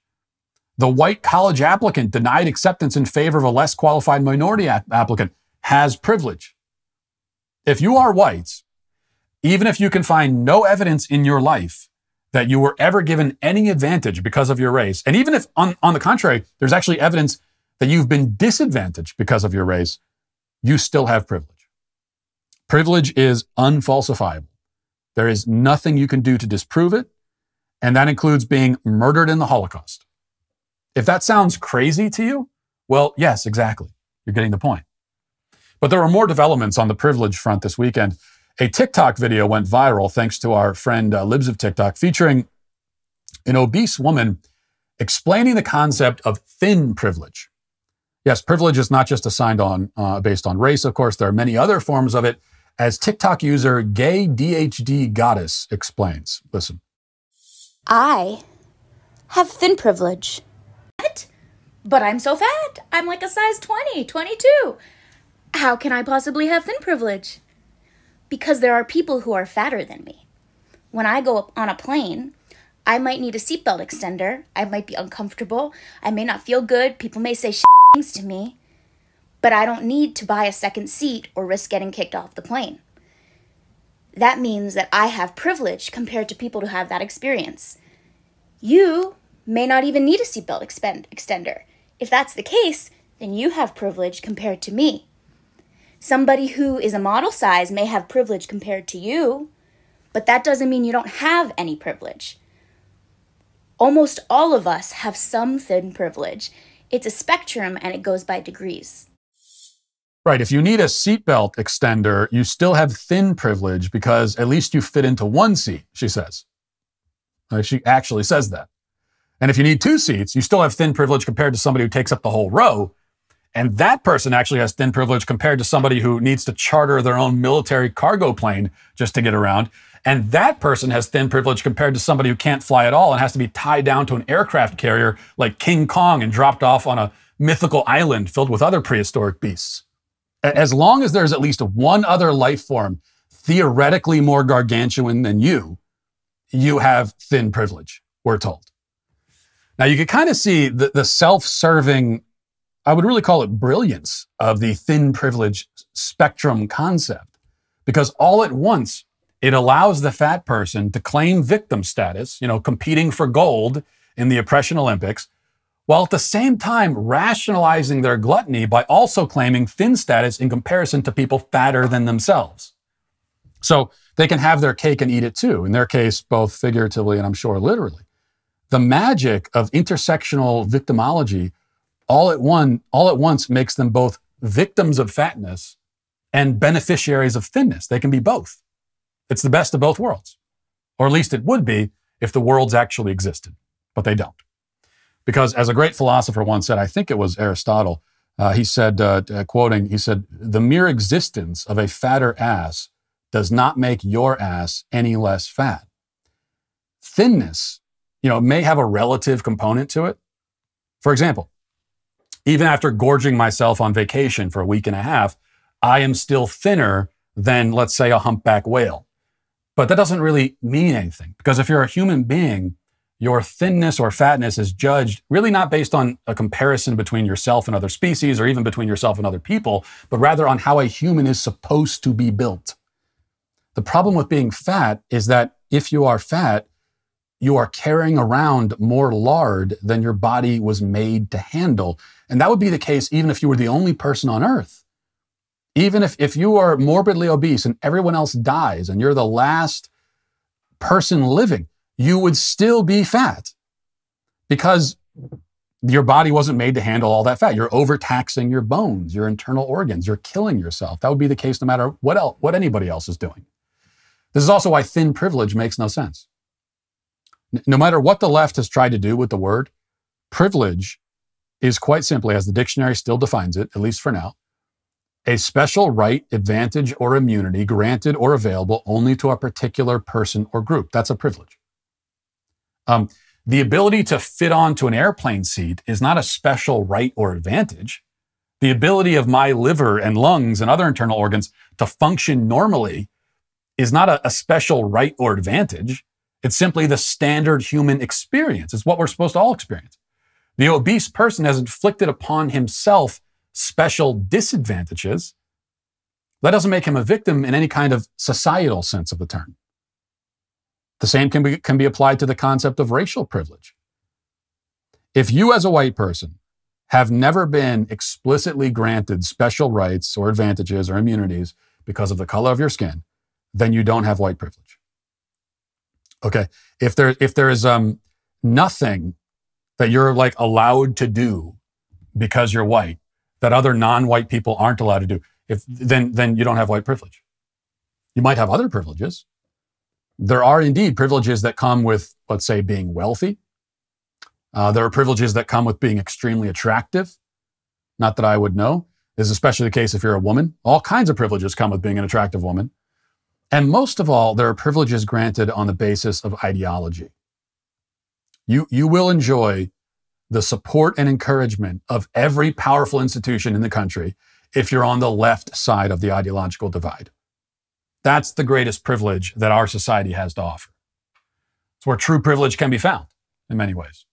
The white college applicant denied acceptance in favor of a less qualified minority applicant has privilege. If you are white, even if you can find no evidence in your life that you were ever given any advantage because of your race, and even if, on the contrary, there's actually evidence that you've been disadvantaged because of your race, you still have privilege. Privilege is unfalsifiable. There is nothing you can do to disprove it, and that includes being murdered in the Holocaust. If that sounds crazy to you, well, yes, exactly. You're getting the point. But there were more developments on the privilege front this weekend. A TikTok video went viral thanks to our friend Libs of TikTok, featuring an obese woman explaining the concept of thin privilege. Yes, privilege is not just assigned based on race, of course. There are many other forms of it, as TikTok user Gay DHD Goddess explains. Listen. I have thin privilege. What? But I'm so fat. I'm like a size 20, 22. How can I possibly have thin privilege? Because there are people who are fatter than me. When I go up on a plane, I might need a seatbelt extender. I might be uncomfortable. I may not feel good. People may say things to me. But I don't need to buy a second seat or risk getting kicked off the plane. That means that I have privilege compared to people who have that experience. You may not even need a seatbelt extender. If that's the case, then you have privilege compared to me. Somebody who is a model size may have privilege compared to you, but that doesn't mean you don't have any privilege. Almost all of us have some thin privilege. It's a spectrum and it goes by degrees. Right. If you need a seatbelt extender, you still have thin privilege because at least you fit into one seat, she says. She actually says that. And if you need two seats, you still have thin privilege compared to somebody who takes up the whole row. And that person actually has thin privilege compared to somebody who needs to charter their own military cargo plane just to get around. And that person has thin privilege compared to somebody who can't fly at all and has to be tied down to an aircraft carrier like King Kong and dropped off on a mythical island filled with other prehistoric beasts. As long as there's at least one other life form theoretically more gargantuan than you have thin privilege, we're told. Now, you can kind of see the self-serving, I would really call it brilliance of the thin privilege spectrum concept, because all at once it allows the fat person to claim victim status, competing for gold in the oppression Olympics, while at the same time rationalizing their gluttony by also claiming thin status in comparison to people fatter than themselves. So they can have their cake and eat it too, in their case, both figuratively and I'm sure literally. The magic of intersectional victimology all at once makes them both victims of fatness and beneficiaries of thinness. They can be both. It's the best of both worlds. Or at least it would be if the worlds actually existed, but they don't. Because as a great philosopher once said, I think it was Aristotle, he said, quoting, he said, "The mere existence of a fatter ass does not make your ass any less fat." Thinness, may have a relative component to it. For example, even after gorging myself on vacation for a week and a half, I am still thinner than, let's say, a humpback whale. But that doesn't really mean anything, because if you're a human being, your thinness or fatness is judged really not based on a comparison between yourself and other species or even between yourself and other people, but rather on how a human is supposed to be built. The problem with being fat is that if you are fat, you are carrying around more lard than your body was made to handle. And that would be the case even if you were the only person on earth. Even if you are morbidly obese and everyone else dies and you're the last person living, you would still be fat because your body wasn't made to handle all that fat. You're overtaxing your bones, your internal organs. You're killing yourself. That would be the case no matter what anybody else is doing. This is also why thin privilege makes no sense. No matter what the left has tried to do with the word, privilege is quite simply, as the dictionary still defines it, at least for now, a special right, advantage, or immunity granted or available only to a particular person or group. That's a privilege. The ability to fit onto an airplane seat is not a special right or advantage. The ability of my liver and lungs and other internal organs to function normally is not a special right or advantage. It's simply the standard human experience. It's what we're supposed to all experience. The obese person has inflicted upon himself special disadvantages. That doesn't make him a victim in any kind of societal sense of the term. The same can be applied to the concept of racial privilege. If you as a white person have never been explicitly granted special rights or advantages or immunities because of the color of your skin, then you don't have white privilege. Okay, if there is nothing that you're like allowed to do because you're white that other non-white people aren't allowed to do, then you don't have white privilege. You might have other privileges. There are indeed privileges that come with, let's say, being wealthy. There are privileges that come with being extremely attractive. Not that I would know. This is especially the case if you're a woman. All kinds of privileges come with being an attractive woman. And most of all, there are privileges granted on the basis of ideology. You will enjoy the support and encouragement of every powerful institution in the country if you're on the left side of the ideological divide. That's the greatest privilege that our society has to offer. It's where true privilege can be found in many ways.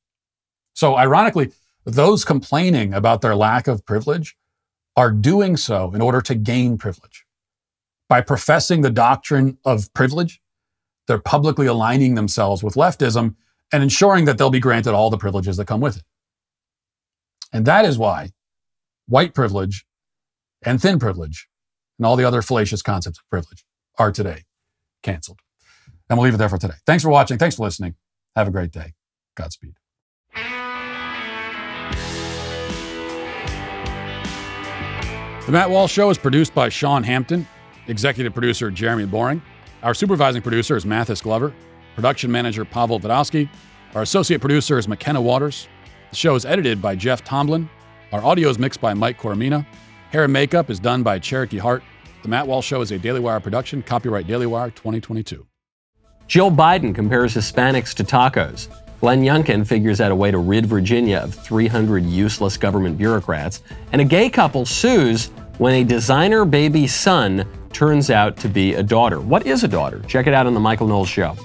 So ironically, those complaining about their lack of privilege are doing so in order to gain privilege. By professing the doctrine of privilege, they're publicly aligning themselves with leftism and ensuring that they'll be granted all the privileges that come with it. And that is why white privilege and thin privilege and all the other fallacious concepts of privilege are today canceled. And we'll leave it there for today. Thanks for watching. Thanks for listening. Have a great day. Godspeed. The Matt Walsh Show is produced by Sean Hampton, executive producer Jeremy Boring. Our supervising producer is Mathis Glover, production manager Pavel Vodowski. Our associate producer is McKenna Waters. The show is edited by Jeff Tomlin. Our audio is mixed by Mike Coromina. Hair and makeup is done by Cherokee Hart. The Matt Walsh Show is a Daily Wire production, copyright Daily Wire 2022. Joe Biden compares Hispanics to tacos. Glenn Youngkin figures out a way to rid Virginia of 300 useless government bureaucrats. And a gay couple sues when a designer baby son turns out to be a daughter. What is a daughter? Check it out on The Michael Knowles Show.